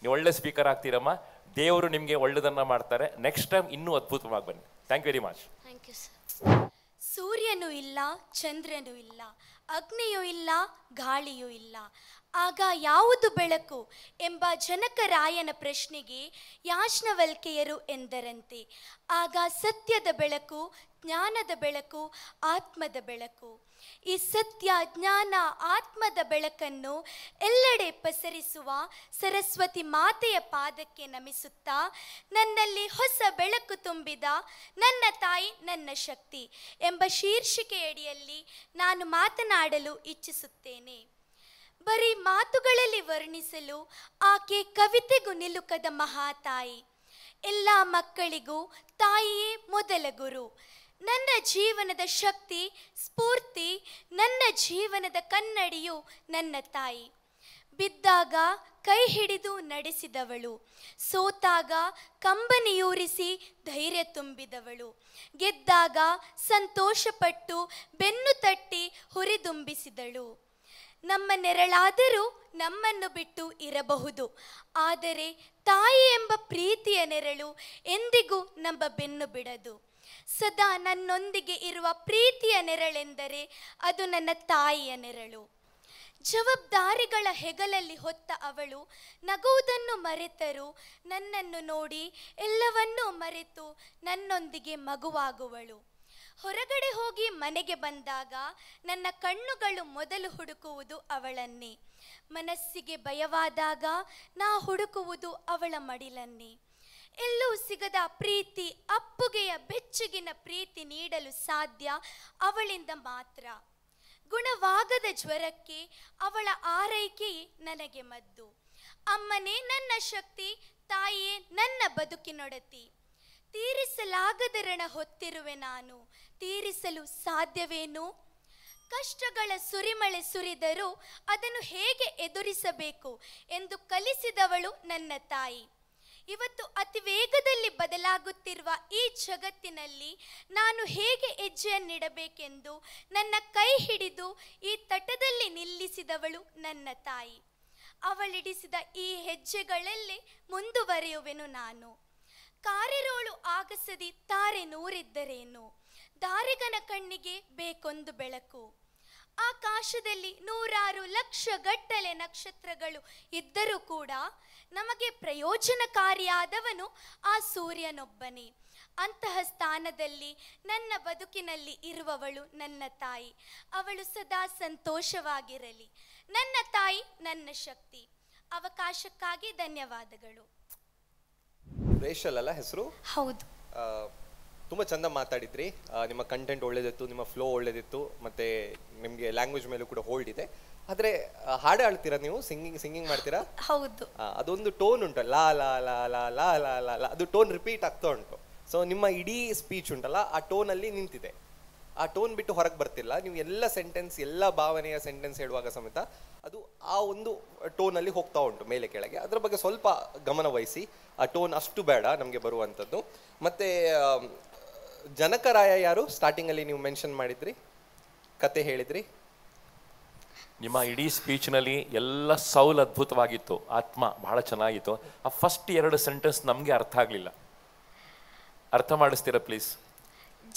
ನೀವು ಒಳ್ಳೆ ಸ್ಪೀಕರ್ ಆಗ್ತೀರಮ್ಮ, ದೇವರು ನಿಮಗೆ ಒಳ್ಳೆದನ್ನು ಮಾಡ್ತಾರೆ. ನೆಕ್ಸ್ಟ್ ಟೈಮ್ ಇನ್ನೂ ಅದ್ಭುತವಾಗಿ ಬನ್ನಿ. Thank you very much. Thank you sir. ಸೂರ್ಯನೂ ಇಲ್ಲ, ಚಂದ್ರನೂ ಇಲ್ಲ, ಅಗ್ನಿಯೂ ಇಲ್ಲ, ಗಾಳಿಯೂ ಇಲ್ಲ, ಆಗ ಯಾವುದು ಬೆಳಕು ಎಂಬ ಜನಕರಾಯನ ಪ್ರಶ್ನೆಗೆ ಯಾಜ್ಞವಲ್ಕ್ಯರು ಎಂದರಂತೆ. ಆಗ ಸತ್ಯದ ಬೆಳಕು, ಜ್ಞಾನದ ಬೆಳಕು, ಆತ್ಮದ ಬೆಳಕು. ಈ ಸತ್ಯ, ಜ್ಞಾನ, ಆತ್ಮದ ಬೆಳಕನ್ನು ಎಲ್ಲೆಡೆ ಪಸರಿಸುವ ಸರಸ್ವತಿ ಮಾತೆಯ ಪಾದಕ್ಕೆ ನಮಿಸುತ್ತಾ, ನನ್ನಲ್ಲಿ ಹೊಸ ಬೆಳಕು ತುಂಬಿದ ನನ್ನ ತಾಯಿ ನನ್ನ ಶಕ್ತಿ ಎಂಬ ಶೀರ್ಷಿಕೆಯಡಿಯಲ್ಲಿ ನಾನು ಮಾತನಾಡಲು ಇಚ್ಛಿಸುತ್ತೇನೆ. ಬರೀ ಮಾತುಗಳಲ್ಲಿ ವರ್ಣಿಸಲು ಆಕೆ ಕವಿತೆಗೂ ನಿಲುಕದ ಮಹಾತಾಯಿ. ಎಲ್ಲ ಮಕ್ಕಳಿಗೂ ತಾಯಿಯೇ ಮೊದಲ ಗುರು. ನನ್ನ ಜೀವನದ ಶಕ್ತಿ, ಸ್ಫೂರ್ತಿ, ನನ್ನ ಜೀವನದ ಕನ್ನಡಿಯು ನನ್ನ ತಾಯಿ. ಬಿದ್ದಾಗ ಕೈ ಹಿಡಿದು ನಡೆಸಿದವಳು, ಸೋತಾಗ ಕಂಬನಿಯೂರಿಸಿ ಧೈರ್ಯ ತುಂಬಿದವಳು, ಗೆದ್ದಾಗ ಸಂತೋಷಪಟ್ಟು ಬೆನ್ನು ತಟ್ಟಿ ಹುರಿದುಂಬಿಸಿದಳು. ನಮ್ಮ ನೆರಳಾದರೂ ನಮ್ಮನ್ನು ಬಿಟ್ಟು ಇರಬಹುದು, ಆದರೆ ತಾಯಿ ಎಂಬ ಪ್ರೀತಿಯ ನೆರಳು ಎಂದಿಗೂ ನಮ್ಮ ಬೆನ್ನು ಬಿಡದು. ಸದಾ ನನ್ನೊಂದಿಗೆ ಇರುವ ಪ್ರೀತಿಯ ನೆರಳೆಂದರೆ ಅದು ನನ್ನ ತಾಯಿಯ ನೆರಳು. ಜವಾಬ್ದಾರಿಗಳ ಹೆಗಲಲ್ಲಿ ಹೊತ್ತ ಅವಳು ನಗುವುದನ್ನು ಮರೆತರೂ ನನ್ನನ್ನು ನೋಡಿ ಎಲ್ಲವನ್ನೂ ಮರೆತು ನನ್ನೊಂದಿಗೆ ಮಗುವಾಗುವಳು. ಹೊರಗಡೆ ಹೋಗಿ ಮನೆಗೆ ಬಂದಾಗ ನನ್ನ ಕಣ್ಣುಗಳು ಮೊದಲು ಹುಡುಕುವುದು ಅವಳನ್ನೇ. ಮನಸ್ಸಿಗೆ ಭಯವಾದಾಗ ನಾ ಹುಡುಕುವುದು ಅವಳ ಮಡಿಲನ್ನೇ. ಎಲ್ಲೂ ಸಿಗದ ಪ್ರೀತಿ, ಅಪ್ಪುಗೆಯ ಬೆಚ್ಚಗಿನ ಪ್ರೀತಿ ನೀಡಲು ಸಾಧ್ಯ ಅವಳಿಂದ ಮಾತ್ರ. ಗುಣವಾಗದ ಜ್ವರಕ್ಕೆ ಅವಳ ಆರೈಕೆಯೇ ನನಗೆ ಮದ್ದು. ಅಮ್ಮನೇ ನನ್ನ ಶಕ್ತಿ, ತಾಯಿಯೇ ನನ್ನ ಬದುಕಿನೊಡತಿ. ತೀರಿಸಲಾಗದ ಋಣ ಹೊತ್ತಿರುವೆ ನಾನು, ತೀರಿಸಲು ಸಾಧ್ಯವೇನು? ಕಷ್ಟಗಳ ಸುರಿಮಳೆ ಸುರಿದರೂ ಅದನ್ನು ಹೇಗೆ ಎದುರಿಸಬೇಕು ಎಂದು ಕಲಿಸಿದವಳು ನನ್ನ ತಾಯಿ. ಇವತ್ತು ಅತಿ ವೇಗದಲ್ಲಿ ಬದಲಾಗುತ್ತಿರುವ ಈ ಜಗತ್ತಿನಲ್ಲಿ ನಾನು ಹೇಗೆ ಹೆಜ್ಜೆಯನ್ನಿಡಬೇಕೆಂದು ನನ್ನ ಕೈ ಹಿಡಿದು ಈ ತಟದಲ್ಲಿ ನಿಲ್ಲಿಸಿದವಳು ನನ್ನ ತಾಯಿ. ಅವಳಿಡಿಸಿದ ಈ ಹೆಜ್ಜೆಗಳಲ್ಲೇ ಮುಂದುವರಿಯುವೆನು ನಾನು. ಕಾರೆರೋಳು ಆಗಸದಿ ತಾರೆ ನೂರಿದ್ದರೇನು, ದಾರಿಗನ ಕಣ್ಣಿಗೆ ಬೇಕೊಂದು ಬೆಳಕು. ಆಕಾಶದಲ್ಲಿ 100 ಲಕ್ಷ ಗಟ್ಟಲೆ ನಕ್ಷತ್ರಗಳು ಇದ್ದರೂ ಕೂಡ ನಮಗೆ ಪ್ರಯೋಜನಕಾರಿಯಾದವನು ಆ ಸೂರ್ಯನೊಬ್ಬನೇ. ಅಂತಹ ಸ್ಥಾನದಲ್ಲಿ ನನ್ನ ಬದುಕಿನಲ್ಲಿ ಇರುವವಳು ನನ್ನ ತಾಯಿ. ಅವಳು ಸದಾ ಸಂತೋಷವಾಗಿರಲಿ. ನನ್ನ ತಾಯಿ ನನ್ನ ಶಕ್ತಿ. ಅವಕಾಶಕ್ಕಾಗಿ ಧನ್ಯವಾದಗಳು. ರೇಷಲ್ ಅಲ್ಲ ಹೆಸರು? ಹೌದು. ತುಂಬ ಚಂದ ಮಾತಾಡಿದ್ರಿ. ನಿಮ್ಮ ಕಂಟೆಂಟ್ ಒಳ್ಳೇದಿತ್ತು, ನಿಮ್ಮ ಫ್ಲೋ ಒಳ್ಳೇದಿತ್ತು, ಮತ್ತು ನಿಮಗೆ ಲ್ಯಾಂಗ್ವೇಜ್ ಮೇಲೂ ಕೂಡ ಹೋಲ್ಡ್ ಇದೆ. ಆದರೆ ಹಾಡು ಹಾಡ್ತೀರಾ ನೀವು? ಸಿಂಗಿಂಗ್ ಮಾಡ್ತೀರಾ? ಹೌದು. ಅದೊಂದು ಟೋನ್ ಉಂಟು, ಲಾ ಲಾ ಲಾ ಲಾ ಲಾ ಲಾ ಲಾ ಲಾ, ಅದು ಟೋನ್ ರಿಪೀಟ್ ಆಗ್ತಾ ಉಂಟು. ಸೊ ನಿಮ್ಮ ಇಡೀ ಸ್ಪೀಚ್ ಉಂಟಲ್ಲ ಆ ಟೋನಲ್ಲಿ ನಿಂತಿದೆ. ಆ ಟೋನ್ ಬಿಟ್ಟು ಹೊರಗೆ ಬರ್ತಿಲ್ಲ. ನೀವು ಎಲ್ಲ ಸೆಂಟೆನ್ಸ್, ಎಲ್ಲ ಭಾವನೆಯ ಸೆಂಟೆನ್ಸ್ ಹೇಳುವಾಗ ಸಮೇತ ಅದು ಆ ಒಂದು ಟೋನಲ್ಲಿ ಹೋಗ್ತಾ ಉಂಟು ಮೇಲೆ ಕೆಳಗೆ. ಅದರ ಬಗ್ಗೆ ಸ್ವಲ್ಪ ಗಮನ ವಹಿಸಿ. ಆ ಟೋನ್ ಅಷ್ಟು ಬೇಡ ನಮಗೆ ಬರುವಂಥದ್ದು. ಮತ್ತು ಜನಕರಾಯ ಯಾರು ಸ್ಟಾರ್ಟಿಂಗಲ್ಲಿ ನೀವು ಮೆನ್ಷನ್ ಮಾಡಿದ್ರಿ, ಕತೆ ಹೇಳಿದ್ರಿ. ನಿಮ್ಮ ಇಡೀ ಸ್ಪೀಚ್ನಲ್ಲಿ ಎಲ್ಲ ಸೌಲ್ ಅದ್ಭುತವಾಗಿತ್ತು, ಆತ್ಮ ಬಹಳ ಚೆನ್ನಾಗಿತ್ತು. ಆ ಫಸ್ಟ್ 2 ಸೆಂಟೆನ್ಸ್ ನಮಗೆ ಅರ್ಥ ಆಗಲಿಲ್ಲ, ಅರ್ಥ ಮಾಡಿಸ್ತೀರಾ ಪ್ಲೀಸ್?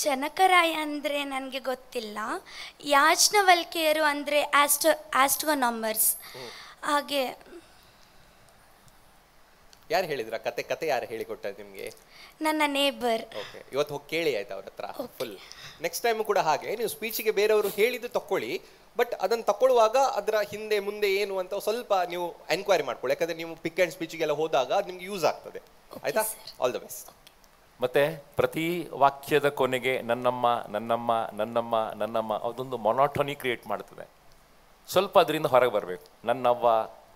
ಜನಕರಾಯ ಅಂದರೆ ನನಗೆ ಗೊತ್ತಿಲ್ಲ. ಯಾಜ್ಞವಲ್ಕ್ಯರು ಅಂದರೆ ಆಸ್ಟ್ರೋನಾಮರ್ಸ್. ಹಾಗೆ ಯಾರು ಹೇಳಿದ್ರ ಕತೆ ಯಾರು ಹೇಳಿಕೊಟ್ಟದ್ದು ನಿಮಗೆ? ನನ್ನ ನೇಬರ್. ಓಕೆ, ಇವತ್ತು ಹೋಗಿ ಕೇಳಿ ಆಯ್ತು ಅವ್ರ ಹತ್ರ ಫುಲ್. ನೆಕ್ಸ್ಟ್ ಟೈಮ್ ಕೂಡ ಹಾಗೆ ನೀವು ಸ್ಪೀಚಿಗೆ ಬೇರೆಯವರು ಹೇಳಿದ್ದು ತಕೊಳ್ಳಿ, ಬಟ್ ಅದನ್ನು ತಗೊಳ್ಳುವಾಗ ಅದರ ಹಿಂದೆ ಮುಂದೆ ಏನು ಅಂತ ಸ್ವಲ್ಪ ನೀವು ಎನ್ಕ್ವೈರಿ ಮಾಡ್ಕೊಳ್ಳಿ. ಯಾಕಂದ್ರೆ ನೀವು ಪಿಕ್ ಆ್ಯಂಡ್ ಸ್ಪೀಚಿಗೆಲ್ಲ ಹೋದಾಗ ಅದು ನಿಮ್ಗೆ ಯೂಸ್ ಆಗ್ತದೆ. ಆಯ್ತಾ? All the best. ಮತ್ತೆ ಪ್ರತಿ ವಾಕ್ಯದ ಕೊನೆಗೆ ನನ್ನಮ್ಮ ನನ್ನಮ್ಮ ನನ್ನಮ್ಮ ನನ್ನಮ್ಮ ಅದೊಂದು ಮೊನಾಟೋನಿ ಕ್ರಿಯೇಟ್ ಮಾಡ್ತದೆ. ಸ್ವಲ್ಪ ಅದರಿಂದ ಹೊರಗೆ ಬರಬೇಕು. ನನ್ನವ್ವ,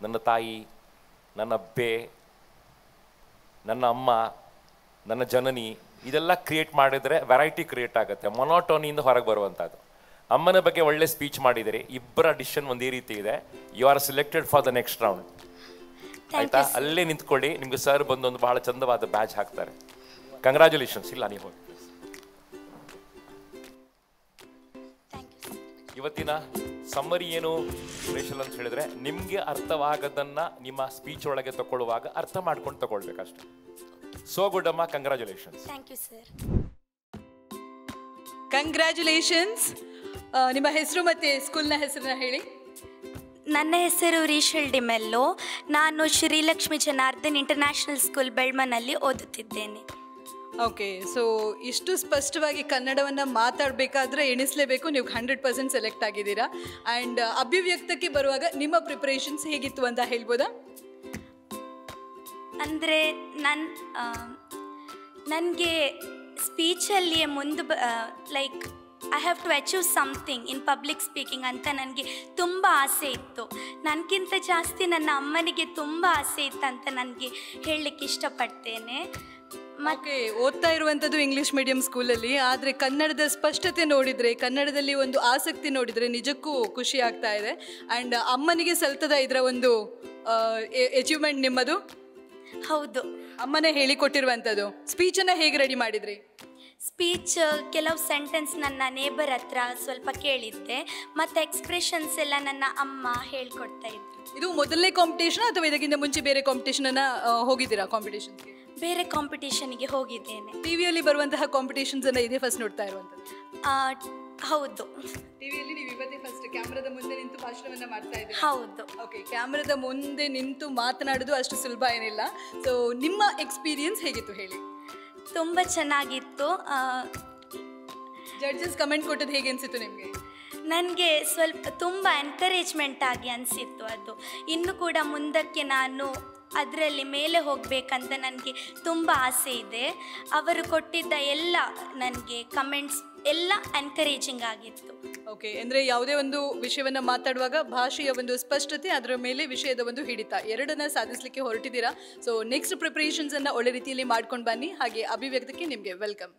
ನನ್ನ ತಾಯಿ, ನನ್ನ ಅಬ್ಬೆ, ನನ್ನ ಅಮ್ಮ, ನನ್ನ ಜನನಿ, ಇದೆಲ್ಲ ಕ್ರಿಯೇಟ್ ಮಾಡಿದರೆ ವೆರೈಟಿ ಕ್ರಿಯೇಟ್ ಆಗುತ್ತೆ, ಮೊನೋಟೋನಿಯಿಂದ ಹೊರಗೆ ಬರುವಂಥದ್ದು. ಅಮ್ಮನ ಬಗ್ಗೆ ಒಳ್ಳೆ ಸ್ಪೀಚ್ ಮಾಡಿದಿರಿ, ಇಬ್ಬರ ಡಿಸಿಷನ್ ಒಂದೇ ರೀತಿ ಇದೆ. You are selected for the next round. ಆಯ್ತಾ? ಅಲ್ಲೇ ನಿಂತ್ಕೊಳ್ಳಿ, ನಿಮ್ಗೆ ಸರ್ ಬಂದು ಒಂದು ಬಹಳ ಚಂದವಾದ ಬ್ಯಾಚ್ ಹಾಕ್ತಾರೆ. ಕಂಗ್ರ್ಯಾಚುಲೇಷನ್ಸ್. ಇಲ್ಲ ನೀವು ಇವತ್ತಿನ ಸಮ್ಮರಿ ಏನು ಸ್ಪೆಷಲ್ ಅಂತ ಹೇಳಿದ್ರೆ, ನಿಮಗೆ ಅರ್ಥವಾಗದನ್ನ ನಿಮ್ಮ ಸ್ಪೀಚ್ ಒಳಗೆ ತಗೊಳ್ಳುವಾಗ ಅರ್ಥ ಮಾಡ್ಕೊಂಡು ತಗೊಳ್ಬೇಕಷ್ಟೆ. ಸೋ ಗುಡ್ ಅಮ್ಮ, congratulations. Thank you sir. Congratulations. ನಿಮ್ಮ ಹೆಸರು ಮತ್ತು ಸ್ಕೂಲ್ನ ಹೆಸರನ್ನ ಹೇಳಿ. ನನ್ನ ಹೆಸರು ರೀಶಲ್ ಡಿಮೆಲ್ಲೋ. ನಾನು ಶ್ರೀಲಕ್ಷ್ಮಿ ಜನಾರ್ದನ್ ಇಂಟರ್ನ್ಯಾಷನಲ್ ಸ್ಕೂಲ್ ಬೆಳ್ಮನಲ್ಲಿ ಓದುತ್ತಿದ್ದೇನೆ. ಓಕೆ, ಸೊ ಇಷ್ಟು ಸ್ಪಷ್ಟವಾಗಿ ಕನ್ನಡವನ್ನು ಮಾತಾಡಬೇಕಾದ್ರೆ ಎಣಿಸಲೇಬೇಕು, ನೀವು 100% ಸೆಲೆಕ್ಟ್ ಆಗಿದ್ದೀರಾ. ಆ್ಯಂಡ್ ಅಭಿವ್ಯಕ್ತಕ್ಕೆ ಬರುವಾಗ ನಿಮ್ಮ ಪ್ರಿಪರೇಷನ್ಸ್ ಹೇಗಿತ್ತು ಅಂತ ಹೇಳ್ಬೋದಾ? ಅಂದರೆ ನನಗೆ ಸ್ಪೀಚಲ್ಲಿ ಮುಂದೆ like I have to achieve something in public speaking ಅಂತ ನನಗೆ ತುಂಬ ಆಸೆ ಇತ್ತು. ನನಗಿಂತ ಜಾಸ್ತಿ ನನ್ನ ಅಮ್ಮನಿಗೆ ತುಂಬ ಆಸೆ ಇತ್ತು ಅಂತ ನನಗೆ ಹೇಳಲಿಕ್ಕೆ ಇಷ್ಟಪಡ್ತೇನೆ. ಓಕೆ, ಓದ್ತಾ ಇರುವಂಥದ್ದು ಇಂಗ್ಲೀಷ್ ಮೀಡಿಯಂ ಸ್ಕೂಲಲ್ಲಿ, ಆದರೆ ಕನ್ನಡದ ಸ್ಪಷ್ಟತೆ ನೋಡಿದರೆ, ಕನ್ನಡದಲ್ಲಿ ಒಂದು ಆಸಕ್ತಿ ನೋಡಿದರೆ ನಿಜಕ್ಕೂ ಖುಷಿ ಆಗ್ತಾ ಇದೆ. ಆ್ಯಂಡ್ ಅಮ್ಮನಿಗೆ ಸಲ್ತದ ಇದರ ಒಂದು ಅಚೀವ್ಮೆಂಟ್ ನಿಮ್ಮದು? ಹೌದು, ಅಮ್ಮನೇ ಹೇಳಿಕೊಟ್ಟಿರುವಂಥದ್ದು. ಸ್ಪೀಚನ್ನು ಹೇಗೆ ರೆಡಿ ಮಾಡಿದ್ರಿ? ಸ್ಪೀಚ್ ಕೆಲವು ಸೆಂಟೆನ್ಸ್ ನನ್ನ ನೇಬರ್ ಹತ್ರ ಸ್ವಲ್ಪ ಕೇಳಿದ್ದೆ, ಮತ್ತು ಎಕ್ಸ್ಪ್ರೆಷನ್ಸ್ ಎಲ್ಲ ನನ್ನ ಅಮ್ಮ ಹೇಳ್ಕೊಡ್ತಾ ಇದ್ರು. ಇದು ಮೊದಲನೇ ಕಾಂಪಿಟೇಷನ್ ಅಥವಾ ಇದಕ್ಕಿಂತ ಮುಂಚೆ ಬೇರೆ ಕಾಂಪಿಟೇಷನನ್ನು ಹೋಗಿದ್ದೀರಾ? ಕಾಂಪಿಟೇಷನ್ಗೆ ಬೇರೆ ಕಾಂಪಿಟೇಷನ್ಗೆ ಹೋಗಿದ್ದೇನೆ. ಟಿವಿಯಲ್ಲಿ ಬರುವಂತಹ ಕಾಂಪಿಟೇಷನ್ಸನ್ನು ಇದೇ ಫಸ್ಟ್ ನೋಡ್ತಾ ಇರುವಂಥದ್ದು? ಹೌದು. ಟಿವಿಯಲ್ಲಿ ನೀವು ಇವತ್ತೇ ಫಸ್ಟ್ ಕ್ಯಾಮ್ರಾದ ಮುಂದೆ ನಿಂತು ಭಾಷಣವನ್ನು ಮಾಡ್ತಾ ಇದ್ದೀರಾ? ಹೌದು. ಓಕೆ, ಕ್ಯಾಮ್ರಾದ ಮುಂದೆ ನಿಂತು ಮಾತನಾಡೋದು ಅಷ್ಟು ಸುಲಭ ಏನಿಲ್ಲ. ಸೊ ನಿಮ್ಮ ಎಕ್ಸ್ಪೀರಿಯನ್ಸ್ ಹೇಗಿತ್ತು ಹೇಳಿ? ತುಂಬ ಚೆನ್ನಾಗಿತ್ತು. ಜಡ್ಜಸ್ ಕಮೆಂಟ್ ಕೊಟ್ಟದ್ದು ಹೇಗೆ ಅನಿಸಿತ್ತು ನಿಮಗೆ? ನನಗೆ ಸ್ವಲ್ಪ ತುಂಬ ಎನ್ಕರೇಜ್ಮೆಂಟ್ ಆಗಿ ಅನಿಸಿತ್ತು. ಅದು ಇನ್ನೂ ಕೂಡ ಮುಂದಕ್ಕೆ ನಾನು ಅದರಲ್ಲಿ ಮೇಲೆ ಹೋಗಬೇಕಂತ ನನಗೆ ತುಂಬ ಆಸೆ ಇದೆ. ಅವರು ಕೊಟ್ಟಿದ್ದ ಎಲ್ಲ ನನಗೆ ಕಮೆಂಟ್ಸ್ ಎಲ್ಲ ಎನ್ಕರೇಜಿಂಗ್ ಆಗಿತ್ತು. ಓಕೆ, ಅಂದರೆ ಯಾವುದೇ ಒಂದು ವಿಷಯವನ್ನು ಮಾತಾಡುವಾಗ ಭಾಷೆಯ ಒಂದು ಸ್ಪಷ್ಟತೆ, ಅದರ ಮೇಲೆ ವಿಷಯದ ಒಂದು ಹಿಡಿತ, ಎರಡನ್ನ ಸಾಧಿಸಲಿಕ್ಕೆ ಹೊರಟಿದ್ದೀರಾ. ಸೊ ನೆಕ್ಸ್ಟ್ ಪ್ರಿಪರೇಷನ್ಸನ್ನು ಒಳ್ಳೆ ರೀತಿಯಲ್ಲಿ ಮಾಡ್ಕೊಂಡು ಬನ್ನಿ. ಹಾಗೆ ಅಭಿವ್ಯಕ್ತಿಗೆ ನಿಮಗೆ welcome.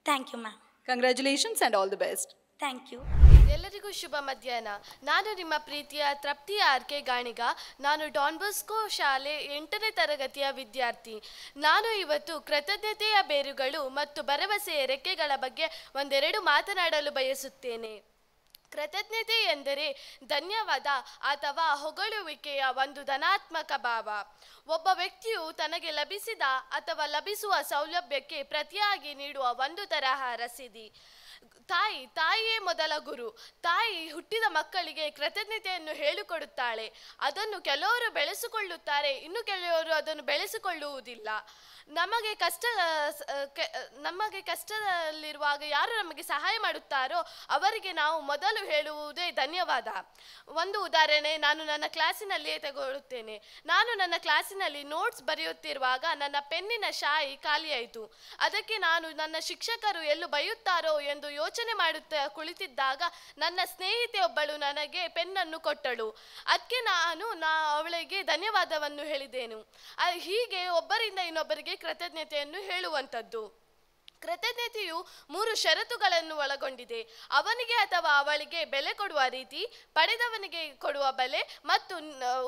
Thank you ma'am. Congratulations and all the best. Thank you. ಎಲ್ಲರಿಗೂ ಶುಭ ಮಧ್ಯಾಹ್ನ. ನಾನು ನಿಮ್ಮ ಪ್ರೀತಿಯ ತೃಪ್ತಿ ಆರ್ಕೆ ಗಾಣಿಗ. ನಾನು ಡಾನ್ ಬಾಸ್ಕೋ ಶಾಲೆ 8ನೇ ತರಗತಿಯ ವಿದ್ಯಾರ್ಥಿ. ನಾನು ಇವತ್ತು ಕೃತಜ್ಞತೆಯ ಬೇರುಗಳು ಮತ್ತು ಭರವಸೆಯ ರೆಕ್ಕೆಗಳ ಬಗ್ಗೆ ಒಂದೆರಡು ಮಾತನಾಡಲು ಬಯಸುತ್ತೇನೆ. ಕೃತಜ್ಞತೆ ಎಂದರೆ ಧನ್ಯವಾದ ಅಥವಾ ಹೊಗಳುವಿಕೆಯ ಒಂದು ಧನಾತ್ಮಕ ಭಾವ. ಒಬ್ಬ ವ್ಯಕ್ತಿಯು ತನಗೆ ಲಭಿಸಿದ ಅಥವಾ ಲಭಿಸುವ ಸೌಲಭ್ಯಕ್ಕೆ ಪ್ರತಿಯಾಗಿ ನೀಡುವ ಒಂದು ತರಹ ರಸೀದಿ. ತಾಯಿಯೇ ಮೊದಲ ಗುರು. ತಾಯಿ ಹುಟ್ಟಿದ ಮಕ್ಕಳಿಗೆ ಕೃತಜ್ಞತೆಯನ್ನು ಹೇಳಿಕೊಡುತ್ತಾಳೆ. ಅದನ್ನು ಕೆಲವರು ಬೆಳೆಸಿಕೊಳ್ಳುತ್ತಾರೆ, ಇನ್ನು ಕೆಲವರು ಅದನ್ನು ಬೆಳೆಸಿಕೊಳ್ಳುವುದಿಲ್ಲ. ನಮಗೆ ಕಷ್ಟದಲ್ಲಿರುವಾಗ ಯಾರು ನಮಗೆ ಸಹಾಯ ಮಾಡುತ್ತಾರೋ ಅವರಿಗೆ ನಾವು ಮೊದಲು ಹೇಳುವುದೇ ಧನ್ಯವಾದ. ಒಂದು ಉದಾಹರಣೆ ನಾನು ನನ್ನ ಕ್ಲಾಸಿನಲ್ಲಿಯೇ ತಗೊಳ್ಳುತ್ತೇನೆ. ನಾನು ನನ್ನ ಕ್ಲಾಸಿನಲ್ಲಿ ನೋಟ್ಸ್ ಬರೆಯುತ್ತಿರುವಾಗ ನನ್ನ ಪೆನ್ನಿನ ಶಾಯಿ ಖಾಲಿಯಾಯಿತು. ಅದಕ್ಕೆ ನಾನು ನನ್ನ ಶಿಕ್ಷಕರು ಎಲ್ಲೂ ಬೈಯುತ್ತಾರೋ ಎಂದು ಯೋಚನೆ ಮಾಡುತ್ತಾ ಕುಳಿತಿದ್ದಾಗ ನನ್ನ ಸ್ನೇಹಿತೆ ಒಬ್ಬಳು ನನಗೆ ಪೆನ್ನನ್ನು ಕೊಟ್ಟಳು. ಅದಕ್ಕೆ ನಾನು ಅವಳಿಗೆ ಧನ್ಯವಾದವನ್ನು ಹೇಳಿದೆನು. ಹೀಗೆ ಒಬ್ಬರಿಂದ ಇನ್ನೊಬ್ಬರಿಗೆ ಕೃತಜ್ಞತೆಯನ್ನು ಹೇಳುವಂಥದ್ದು. ಕೃತಜ್ಞತೆಯು 3 ಷರತ್ತುಗಳನ್ನು ಒಳಗೊಂಡಿದೆ. ಅವನಿಗೆ ಅಥವಾ ಅವಳಿಗೆ ಬೆಲೆ ಕೊಡುವ ರೀತಿ, ಪಡೆದವನಿಗೆ ಕೊಡುವ ಬೆಲೆ ಮತ್ತು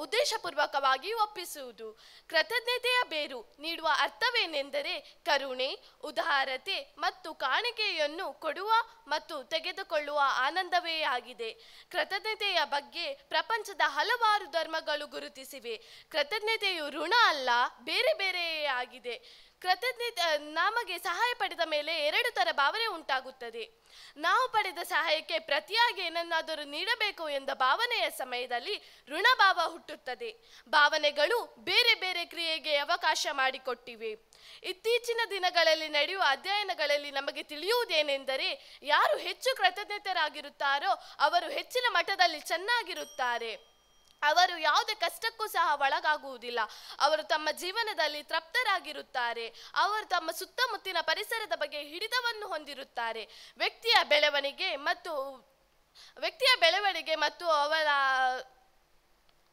ಉದ್ದೇಶಪೂರ್ವಕವಾಗಿ ಒಪ್ಪಿಸುವುದು. ಕೃತಜ್ಞತೆಯ ಬೇರು ನೀಡುವ ಅರ್ಥವೇನೆಂದರೆ ಕರುಣೆ, ಉದಾರತೆ ಮತ್ತು ಕಾಣಿಕೆಯನ್ನು ಕೊಡುವ ಮತ್ತು ತೆಗೆದುಕೊಳ್ಳುವ ಆನಂದವೇ ಆಗಿದೆ. ಕೃತಜ್ಞತೆಯ ಬಗ್ಗೆ ಪ್ರಪಂಚದ ಹಲವಾರು ಧರ್ಮಗಳು ಗುರುತಿಸಿವೆ. ಕೃತಜ್ಞತೆಯು ಋಣ ಅಲ್ಲ, ಬೇರೆ ಬೇರೆಯೇ ಆಗಿದೆ. ಕೃತಜ್ಞತೆ ನಮಗೆ ಸಹಾಯ ಪಡೆದ ಮೇಲೆ 2 ಥರ ಭಾವನೆ ಉಂಟಾಗುತ್ತದೆ. ನಾವು ಪಡೆದ ಸಹಾಯಕ್ಕೆ ಪ್ರತಿಯಾಗಿ ಏನನ್ನಾದರೂ ನೀಡಬೇಕು ಎಂದ ಭಾವನೆಯ ಸಮಯದಲ್ಲಿ ಋಣಭಾವ ಹುಟ್ಟುತ್ತದೆ. ಭಾವನೆಗಳು ಬೇರೆ ಬೇರೆ ಕ್ರಿಯೆಗೆ ಅವಕಾಶ ಮಾಡಿಕೊಟ್ಟಿವೆ. ಇತ್ತೀಚಿನ ದಿನಗಳಲ್ಲಿ ನಡೆಯುವ ಅಧ್ಯಯನಗಳಲ್ಲಿ ನಮಗೆ ತಿಳಿಯುವುದೇನೆಂದರೆ, ಯಾರು ಹೆಚ್ಚು ಕೃತಜ್ಞತರಾಗಿರುತ್ತಾರೋ ಅವರು ಹೆಚ್ಚಿನ ಮಟ್ಟದಲ್ಲಿ ಚೆನ್ನಾಗಿರುತ್ತಾರೆ. ಅವರು ಯಾವುದೇ ಕಷ್ಟಕ್ಕೂ ಸಹ ಒಳಗಾಗುವುದಿಲ್ಲ. ಅವರು ತಮ್ಮ ಜೀವನದಲ್ಲಿ ತೃಪ್ತರಾಗಿರುತ್ತಾರೆ. ಅವರು ತಮ್ಮ ಸುತ್ತಮುತ್ತಿನ ಪರಿಸರದ ಬಗ್ಗೆ ಹಿಡಿತವನ್ನು ಹೊಂದಿರುತ್ತಾರೆ. ವ್ಯಕ್ತಿಯ ಬೆಳವಣಿಗೆ ಮತ್ತು ಅವರ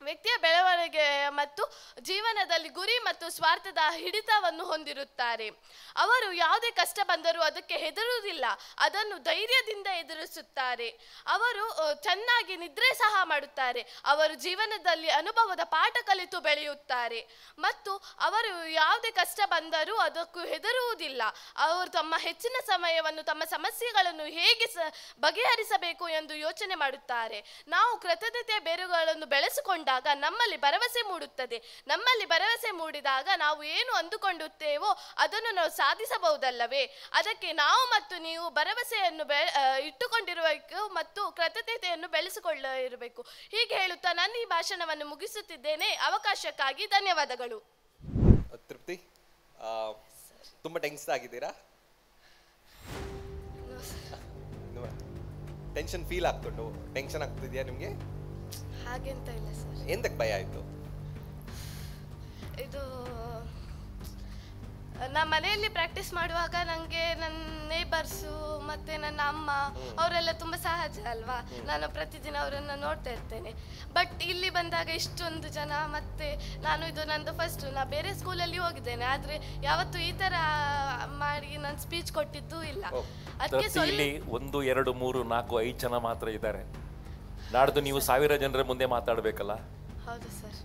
ವ್ಯಕ್ತಿಯ ಬೆಳವಣಿಗೆ ಮತ್ತು ಜೀವನದಲ್ಲಿ ಗುರಿ ಮತ್ತು ಸ್ವಾರ್ಥದ ಹಿಡಿತವನ್ನು ಹೊಂದಿರುತ್ತಾರೆ. ಅವರು ಯಾವುದೇ ಕಷ್ಟ ಬಂದರೂ ಅದಕ್ಕೆ ಹೆದರುವುದಿಲ್ಲ, ಅದನ್ನು ಧೈರ್ಯದಿಂದ ಎದುರಿಸುತ್ತಾರೆ. ಅವರು ಚೆನ್ನಾಗಿ ನಿದ್ರೆ ಸಹ ಮಾಡುತ್ತಾರೆ. ಅವರು ಜೀವನದಲ್ಲಿ ಅನುಭವದ ಪಾಠ ಕಲಿತು ಬೆಳೆಯುತ್ತಾರೆ ಮತ್ತು ಅವರು ಯಾವುದೇ ಕಷ್ಟ ಬಂದರೂ ಅದಕ್ಕೂ ಹೆದರುವುದಿಲ್ಲ. ಅವರು ತಮ್ಮ ಹೆಚ್ಚಿನ ಸಮಯವನ್ನು ತಮ್ಮ ಸಮಸ್ಯೆಗಳನ್ನು ಹೇಗೆ ಬಗೆಹರಿಸಬೇಕು ಎಂದು ಯೋಚನೆ ಮಾಡುತ್ತಾರೆ. ನಾವು ಕೃತಜ್ಞತೆಯ ಬೇರುಗಳನ್ನು ಬೆಳೆಸಿಕೊಂಡಾಗ ನಮ್ಮಲ್ಲಿ ಭರವಸೆ ಮೂಡುತ್ತದೆ. ನಮ್ಮಲ್ಲಿ ಭರವಸೆ ಮೂಡಿದಾಗ ನಾವು ಏನು ಅಂದುಕೊಂಡುತ್ತೇವೋ ಅದನ್ನು ನಾವು ಸಾಧಿಸಬಹುದಲ್ಲವೇ? ಅದಕ್ಕೆ ನಾವು ಮತ್ತು ನೀವು ಭರವಸೆಯನ್ನು ಇಟ್ಟುಕೊಂಡಿರಬೇಕು ಮತ್ತು ಕೃತಜ್ಞತೆಯನ್ನು ಬೆಳೆಸಿಕೊಳ್ಳಿರಬೇಕು. ಹೀಗೆ ಹೇಳುತ್ತಾ ನಾನು ಈ ಭಾಷಣವನ್ನು ಮುಗಿಸುತ್ತಿದ್ದೇನೆ. ಅವಕಾಶಕ್ಕಾಗಿ ಧನ್ಯವಾದಗಳು. ತೃಪ್ತಿ, ತುಂಬ ಟೆನ್ಷನ್ ಆಗಿದ್ದೀರಾ? Tension feel ಆಗ್ತುಂಟು? ಟೆನ್ಷನ್ ಆಗ್ತಿದ್ಯಾ ನಿಮಗೆ? ಹಾಗೆಂತ ಇಲ್ಲ ಸರ್. ಎಂತಕ್ಕೆ ಭಯ ಆಯ್ತು? ಇದು ನಮ್ಮ ಮನೆಯಲ್ಲಿ ಪ್ರಾಕ್ಟೀಸ್ ಮಾಡುವಾಗ ನನಗೆ ನನ್ನ ನೇಬರ್ಸು ಮತ್ತು ನನ್ನ ಅಮ್ಮ ಅವರೆಲ್ಲ ತುಂಬ ಸಹಜ ಅಲ್ವಾ, ನಾನು ಪ್ರತಿದಿನ ಅವರನ್ನು ನೋಡ್ತಾ ಇರ್ತೇನೆ. ಬಟ್ ಇಲ್ಲಿ ಬಂದಾಗ ಇಷ್ಟೊಂದು ಜನ, ಮತ್ತು ಇದು ನಂದು ಫಸ್ಟ್. ನಾನು ಬೇರೆ ಸ್ಕೂಲಲ್ಲಿ ಹೋಗಿದ್ದೇನೆ, ಆದರೆ ಯಾವತ್ತೂ ಈ ಥರ ಮಾಡಿ ನಾನು ಸ್ಪೀಚ್ ಕೊಟ್ಟಿದ್ದು ಇಲ್ಲ. ಅದಕ್ಕೆ ಇಲ್ಲಿ 1 2 3 4 5 ಜನ ಮಾತ್ರ ಇದ್ದಾರೆ. ನಾಡ್ದು ನೀವು 1000 ಜನರ ಮುಂದೆ ಮಾತಾಡಬೇಕಲ್ಲ. ಹೌದು ಸರ್.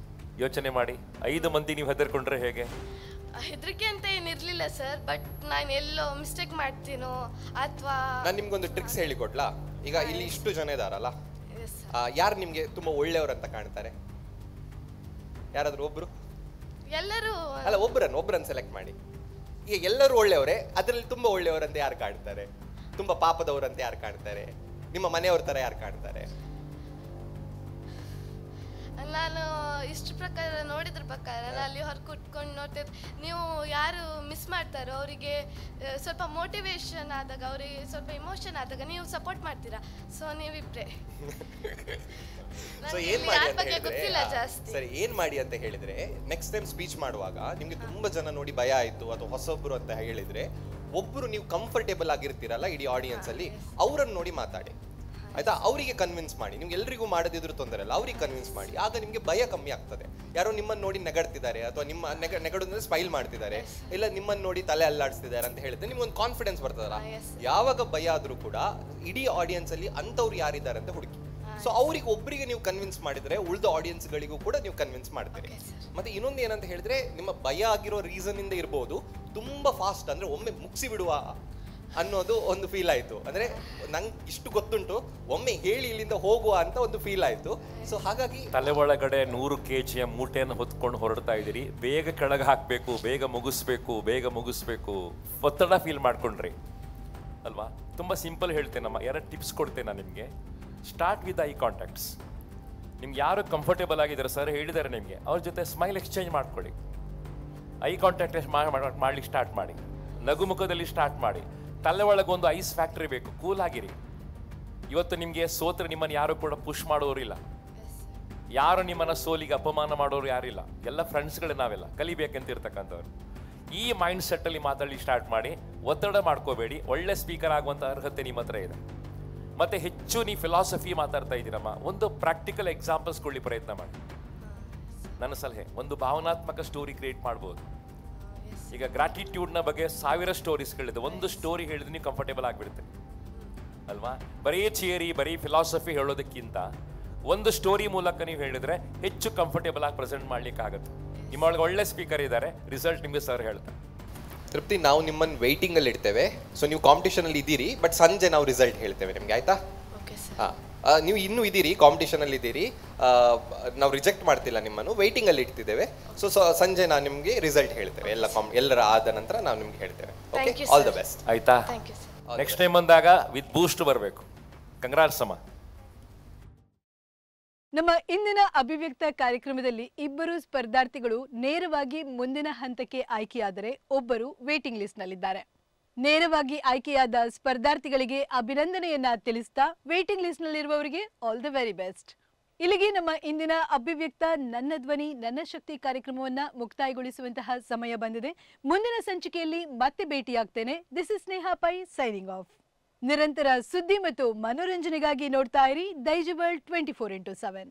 ಯೋಚನೆ ಮಾಡಿ, 5 ಮಂದಿ ನೀವು ಹೆದರ್ಕೊಂಡ್ರೆ ಹೇಗೆ? ಹೆದರಿಕೆ ಅಂತ ಏನಿರ್ಲಿಲ್ಲ ಸರ್, ಬಟ್ ನಾನು ಎಲ್ಲೋ ಮಿಸ್ಟೇಕ್ ಮಾಡ್ತೀನೋ ಅಥವಾ. ನಾನು ನಿಮ್ಗೊಂದು ಟ್ರಿಕ್ಸ್ ಹೇಳಿಕೊಡ್ಲಾ? ಈಗ ಇಲ್ಲಿ ಇಷ್ಟು ಜನ ಇದಾರಲ್ಲ, ಯಾರು ನಿಮ್ಗೆ ತುಂಬಾ ಒಳ್ಳೆಯವರು ಅಂತ ಕಾಣ್ತಾರೆ? ಯಾರಾದ್ರೂ ಒಬ್ರು? ಎಲ್ಲರೂ ಅಲ್ಲ, ಒಬ್ಬರನ್ನು ಸೆಲೆಕ್ಟ್ ಮಾಡಿ. ಈಗ ಎಲ್ಲರೂ ಒಳ್ಳೆಯವರೇ, ಅದರಲ್ಲಿ ತುಂಬಾ ಒಳ್ಳೆಯವರಂತ ಯಾರು ಕಾಣ್ತಾರೆ? ತುಂಬಾ ಪಾಪದವರಂತ ಯಾರು ಕಾಣ್ತಾರೆ? ನಿಮ್ಮ ಮನೆಯವ್ರ ತರ ಯಾರು ಕಾಣ್ತಾರೆ? ನಾನು ಇಷ್ಟು ಪ್ರಕಾರ ನೋಡಿದ್ರ ಪ್ರಕಾರ ನಾನು ಅಲ್ಲಿ ಹೊರಗೆ ಕುತ್ಕೊಂಡು ನೋಡ್ತಿದ್ದೆ. ನೀವು ಯಾರು ಮಿಸ್ ಮಾಡ್ತಾರೋ ಅವರಿಗೆ ಸ್ವಲ್ಪ ಮೋಟಿವೇಶನ್ ಆದಾಗ, ಅವರಿಗೆ ಸ್ವಲ್ಪ ಇಮೋಷನ್ ಆದಾಗ ನೀವು ಸಪೋರ್ಟ್ ಮಾಡ್ತೀರಾ. ಸೊ ನೀವಿಬ್ರೆ. ಗೊತ್ತಿಲ್ಲ ಜಾಸ್ತಿ. ಸರಿ, ಏನ್ ಮಾಡಿ ಅಂತ ಹೇಳಿದ್ರೆ, ನೆಕ್ಸ್ಟ್ ಟೈಮ್ ಸ್ಪೀಚ್ ಮಾಡುವಾಗ ನಿಮ್ಗೆ ತುಂಬಾ ಜನ ನೋಡಿ ಭಯ ಆಯ್ತು ಅಥವಾ ಹೊಸೊಬ್ರು ಅಂತ ಹೇಳಿದ್ರೆ, ಒಬ್ರು ನೀವು ಕಂಫರ್ಟೇಬಲ್ ಆಗಿರ್ತೀರಲ್ಲ ಇಡೀ ಆಡಿಯನ್ಸ್ ಅಲ್ಲಿ, ಅವರನ್ನು ನೋಡಿ ಮಾತಾಡಿ ಆಯ್ತಾ? ಅವರಿಗೆ ಕನ್ವಿನ್ಸ್ ಮಾಡಿ. ನಿಮ್ಗೆ ಎಲ್ರಿಗೂ ಮಾಡೋದಿದ್ರು ತೊಂದರೆ ಅಲ್ಲ, ಅವ್ರಿಗೆ ಕನ್ವಿನ್ಸ್ ಮಾಡಿ. ಆಗ ನಿಮ್ಗೆ ಭಯ ಕಮ್ಮಿ ಆಗ್ತದೆ. ಯಾರೋ ನಿಮ್ಮನ್ನು ನೋಡಿ ನೆಗಡ್ತಿದ್ದಾರೆ ಅಥವಾ ನಿಮ್ಮ ನೆಗಡೋದ್ರೆ ಸ್ಮೈಲ್ ಮಾಡ್ತಿದ್ದಾರೆ, ಇಲ್ಲ ನಿಮ್ಮನ್ನು ನೋಡಿ ತಲೆ ಅಲ್ಲಾಡಿಸ್ತಿದ್ದಾರೆ ಅಂತ ಹೇಳಿದ್ರೆ ನಿಮ್ಗೊಂದು ಕಾನ್ಫಿಡೆನ್ಸ್ ಬರ್ತದಲ್ಲ. ಯಾವಾಗ ಭಯ ಆದ್ರೂ ಕೂಡ ಇಡೀ ಆಡಿಯನ್ಸ್ ಅಲ್ಲಿ ಅಂತವ್ರು ಯಾರಿದ್ದಾರೆ ಅಂತ ಹುಡುಕಿ. ಸೊ ಅವ್ರಿಗೆ ಒಬ್ಬರಿಗೆ ನೀವು ಕನ್ವಿನ್ಸ್ ಮಾಡಿದ್ರೆ ಉಳಿದ ಆಡಿಯನ್ಸ್ಗಳಿಗೂ ಕೂಡ ನೀವು ಕನ್ವಿನ್ಸ್ ಮಾಡ್ತೀರಿ. ಮತ್ತೆ ಇನ್ನೊಂದು ಏನಂತ ಹೇಳಿದ್ರೆ, ನಿಮ್ಮ ಭಯ ಆಗಿರೋ ರೀಸನ್ ಇಂದ ಇರ್ಬೋದು, ತುಂಬಾ ಫಾಸ್ಟ್ ಅಂದ್ರೆ ಒಮ್ಮೆ ಮುಗಿಸಿ ಬಿಡುವ ಅನ್ನೋದು ಒಂದು ಫೀಲ್ ಆಯ್ತು. ಅಂದ್ರೆ ನಂಗೆ ಇಷ್ಟು ಗೊತ್ತುಂಟು, ಒಮ್ಮೆ ಹೇಳಿ ಇಲ್ಲಿಂದ ಹೋಗುವ ಅಂತ ಒಂದು ಫೀಲ್ ಆಯ್ತು. ಸೊ ಹಾಗಾಗಿ ತಲೆ ಒಳಗಡೆ 100 kg ಮೂಟೆಯನ್ನು ಹೊತ್ಕೊಂಡು ಹೊರಡ್ತಾ ಇದ್ದೀರಿ. ಬೇಗ ಕೆಳಗೆ ಹಾಕಬೇಕು, ಬೇಗ ಮುಗಿಸ್ಬೇಕು, ಒತ್ತಡ ಫೀಲ್ ಮಾಡ್ಕೊಂಡ್ರಿ ಅಲ್ವಾ? ತುಂಬಾ ಸಿಂಪಲ್ ಹೇಳ್ತೇನೆ. 2 ಟಿಪ್ಸ್ ಕೊಡ್ತೇನೆ ನಾನು ನಿಮಗೆ. Start with I contacts. ನಿಮ್ಗೆ ಯಾರು ಕಂಫರ್ಟೇಬಲ್ ಆಗಿದ್ದಾರೆ ಸರ್ ಹೇಳಿದ್ದಾರೆ ನಿಮಗೆ, ಅವ್ರ ಜೊತೆ ಸ್ಮೈಲ್ ಎಕ್ಸ್ಚೇಂಜ್ ಮಾಡ್ಕೊಳ್ಳಿ. ಐ ಕಾಂಟ್ಯಾಕ್ಟ್ ಮಾಡ್ಲಿಕ್ಕೆ ಸ್ಟಾರ್ಟ್ ಮಾಡಿ. ನಗುಮುಖದಲ್ಲಿ ಸ್ಟಾರ್ಟ್ ಮಾಡಿ. ತಲೆ ಒಳಗೆ ಒಂದು ಐಸ್ ಫ್ಯಾಕ್ಟ್ರಿ ಬೇಕು, ಕೂಲ್ ಆಗಿರಿ. ಇವತ್ತು ನಿಮಗೆ ಸೋತ್ರೆ ನಿಮ್ಮನ್ನು ಯಾರು ಕೂಡ ಪುಷ್ ಮಾಡೋರಿಲ್ಲ, ಯಾರು ನಿಮ್ಮನ್ನ ಸೋಲಿಗೆ ಅಪಮಾನ ಮಾಡೋರು ಯಾರಿಲ್ಲ. ಎಲ್ಲ ಫ್ರೆಂಡ್ಸ್ಗಳೇ ನಾವೆಲ್ಲ, ಕಲಿಬೇಕಂತ ಇರ್ತಕ್ಕಂಥವ್ರು. ಈ ಮೈಂಡ್ ಸೆಟ್ ಅಲ್ಲಿ ಮಾತಾಡಿ ಸ್ಟಾರ್ಟ್ ಮಾಡಿ. ಒತ್ತಡ ಮಾಡ್ಕೋಬೇಡಿ. ಒಳ್ಳೆ ಸ್ಪೀಕರ್ ಆಗುವಂತ ಅರ್ಹತೆ ನಿಮ್ಮ ಹತ್ರ ಇದೆ. ಮತ್ತೆ ಹೆಚ್ಚು ನೀವು ಫಿಲಾಸಫಿ ಮಾತಾಡ್ತಾ ಇದ್ದೀರಮ್ಮ, ಒಂದು ಪ್ರಾಕ್ಟಿಕಲ್ ಎಕ್ಸಾಂಪಲ್ಸ್ ಕೊಡ್ಲಿ ಪ್ರಯತ್ನ ಮಾಡಿ. ನನ್ನ ಸಲಹೆ, ಒಂದು ಭಾವನಾತ್ಮಕ ಸ್ಟೋರಿ ಕ್ರಿಯೇಟ್ ಮಾಡ್ಬೋದು. ಈಗ ಗ್ರಾಟಿಟ್ಯೂಡ್ನ ಬಗ್ಗೆ 1000 ಸ್ಟೋರೀಸ್ಗಳಿದೆ. ಒಂದು ಸ್ಟೋರಿ ಹೇಳಿದ್ರೆ ನೀವು ಕಂಫರ್ಟೇಬಲ್ ಆಗಿಬಿಡುತ್ತೆ ಅಲ್ವಾ? ಬರೀ ಥಿಯರಿ, ಬರೀ ಫಿಲಾಸಫಿ ಹೇಳೋದಕ್ಕಿಂತ ಒಂದು ಸ್ಟೋರಿ ಮೂಲಕ ನೀವು ಹೇಳಿದ್ರೆ ಹೆಚ್ಚು ಕಂಫರ್ಟೇಬಲ್ ಆಗಿ ಪ್ರೆಸೆಂಟ್ ಮಾಡ್ಲಿಕ್ಕೆ ಆಗುತ್ತೆ. ನಿಮ್ಮೊಳಗೆ ಒಳ್ಳೆ ಸ್ಪೀಕರ್ ಇದ್ದಾರೆ, ರಿಸಲ್ಟ್ ನಿಮಗೆ ಸರ್ ಹೇಳ್ತಾರೆ. ತೃಪ್ತಿ, ನಾವು ನಿಮ್ಮನ್ನು ವೇಟಿಂಗ್ ಅಲ್ಲಿ ಇಡ್ತೇವೆ. ಸೊ ನೀವು ಕಾಂಪಿಟೇಷನ್ ಅಲ್ಲಿ ಇದ್ದೀರಿ, ಬಟ್ ಸಂಜೆ ನಾವು ರಿಸಲ್ಟ್ ಹೇಳ್ತೇವೆ ನಿಮ್ಗೆ, ಆಯ್ತಾ? ನೀವು ಇನ್ನೂ ಇದ್ದೀರಿ, ಕಾಂಪಿಟೇಷನ್ ಅಲ್ಲಿ ಇದ್ದೀರಿ, ನಾವು ರಿಜೆಕ್ಟ್ ಮಾಡ್ತಿಲ್ಲ ನಿಮ್ಮನ್ನು, ವೇಟಿಂಗ್ ಅಲ್ಲಿ ಇಡ್ತಿದ್ದೇವೆ. ಸೊ ಸಂಜೆ ನಾವು ನಿಮ್ಗೆ ರಿಸಲ್ಟ್ ಹೇಳ್ತೇವೆ. ಎಲ್ಲರ ಆದ ನಂತರ ನಾವು ನಿಮ್ಗೆ ಹೇಳ್ತೇವೆ. Okay, all the best. ಆಯ್ತಾ? ನೆಕ್ಸ್ಟ್ ಟೈಮ್ ಬಂದಾಗ ವಿತ್ ಬೂಸ್ಟ್ ಬರಬೇಕು. ಕಂಗ್ರಾಟ್ಸ್ ಅಮ್ಮ. ನಮ್ಮ ಇಂದಿನ ಅಭಿವ್ಯಕ್ತ ಕಾರ್ಯಕ್ರಮದಲ್ಲಿ ಇಬ್ಬರು ಸ್ಪರ್ಧಾರ್ಥಿಗಳು ನೇರವಾಗಿ ಮುಂದಿನ ಹಂತಕ್ಕೆ ಆಯ್ಕೆಯಾದರೆ ಒಬ್ಬರು ವೇಟಿಂಗ್ ಲಿಸ್ಟ್ ನಲ್ಲಿದ್ದಾರೆ. ನೇರವಾಗಿ ಆಯ್ಕೆಯಾದ ಸ್ಪರ್ಧಾರ್ಥಿಗಳಿಗೆ ಅಭಿನಂದನೆಯನ್ನ ತಿಳಿಸ್ತಾ ವೇಟಿಂಗ್ ಲಿಸ್ಟ್ ನಲ್ಲಿರುವವರಿಗೆ ಆಲ್ ದ ವೆರಿ ಬೆಸ್ಟ್. ಇಲ್ಲಿಗೆ ನಮ್ಮ ಇಂದಿನ ಅಭಿವ್ಯಕ್ತ ನನ್ನ ಧ್ವನಿ ನನ್ನ ಶಕ್ತಿ ಕಾರ್ಯಕ್ರಮವನ್ನ ಮುಕ್ತಾಯಗೊಳಿಸುವಂತಹ ಸಮಯ ಬಂದಿದೆ. ಮುಂದಿನ ಸಂಚಿಕೆಯಲ್ಲಿ ಮತ್ತೆ ಭೇಟಿಯಾಗ್ತೇನೆ. This is Sneha Pai signing off. ನಿರಂತರ ಸುದ್ದಿ ಮತ್ತು ಮನೋರಂಜನೆಗಾಗಿ ನೋಡ್ತಾ ಇರಿ ದೈಜ್ ವರ್ಲ್ಡ್ 24x7.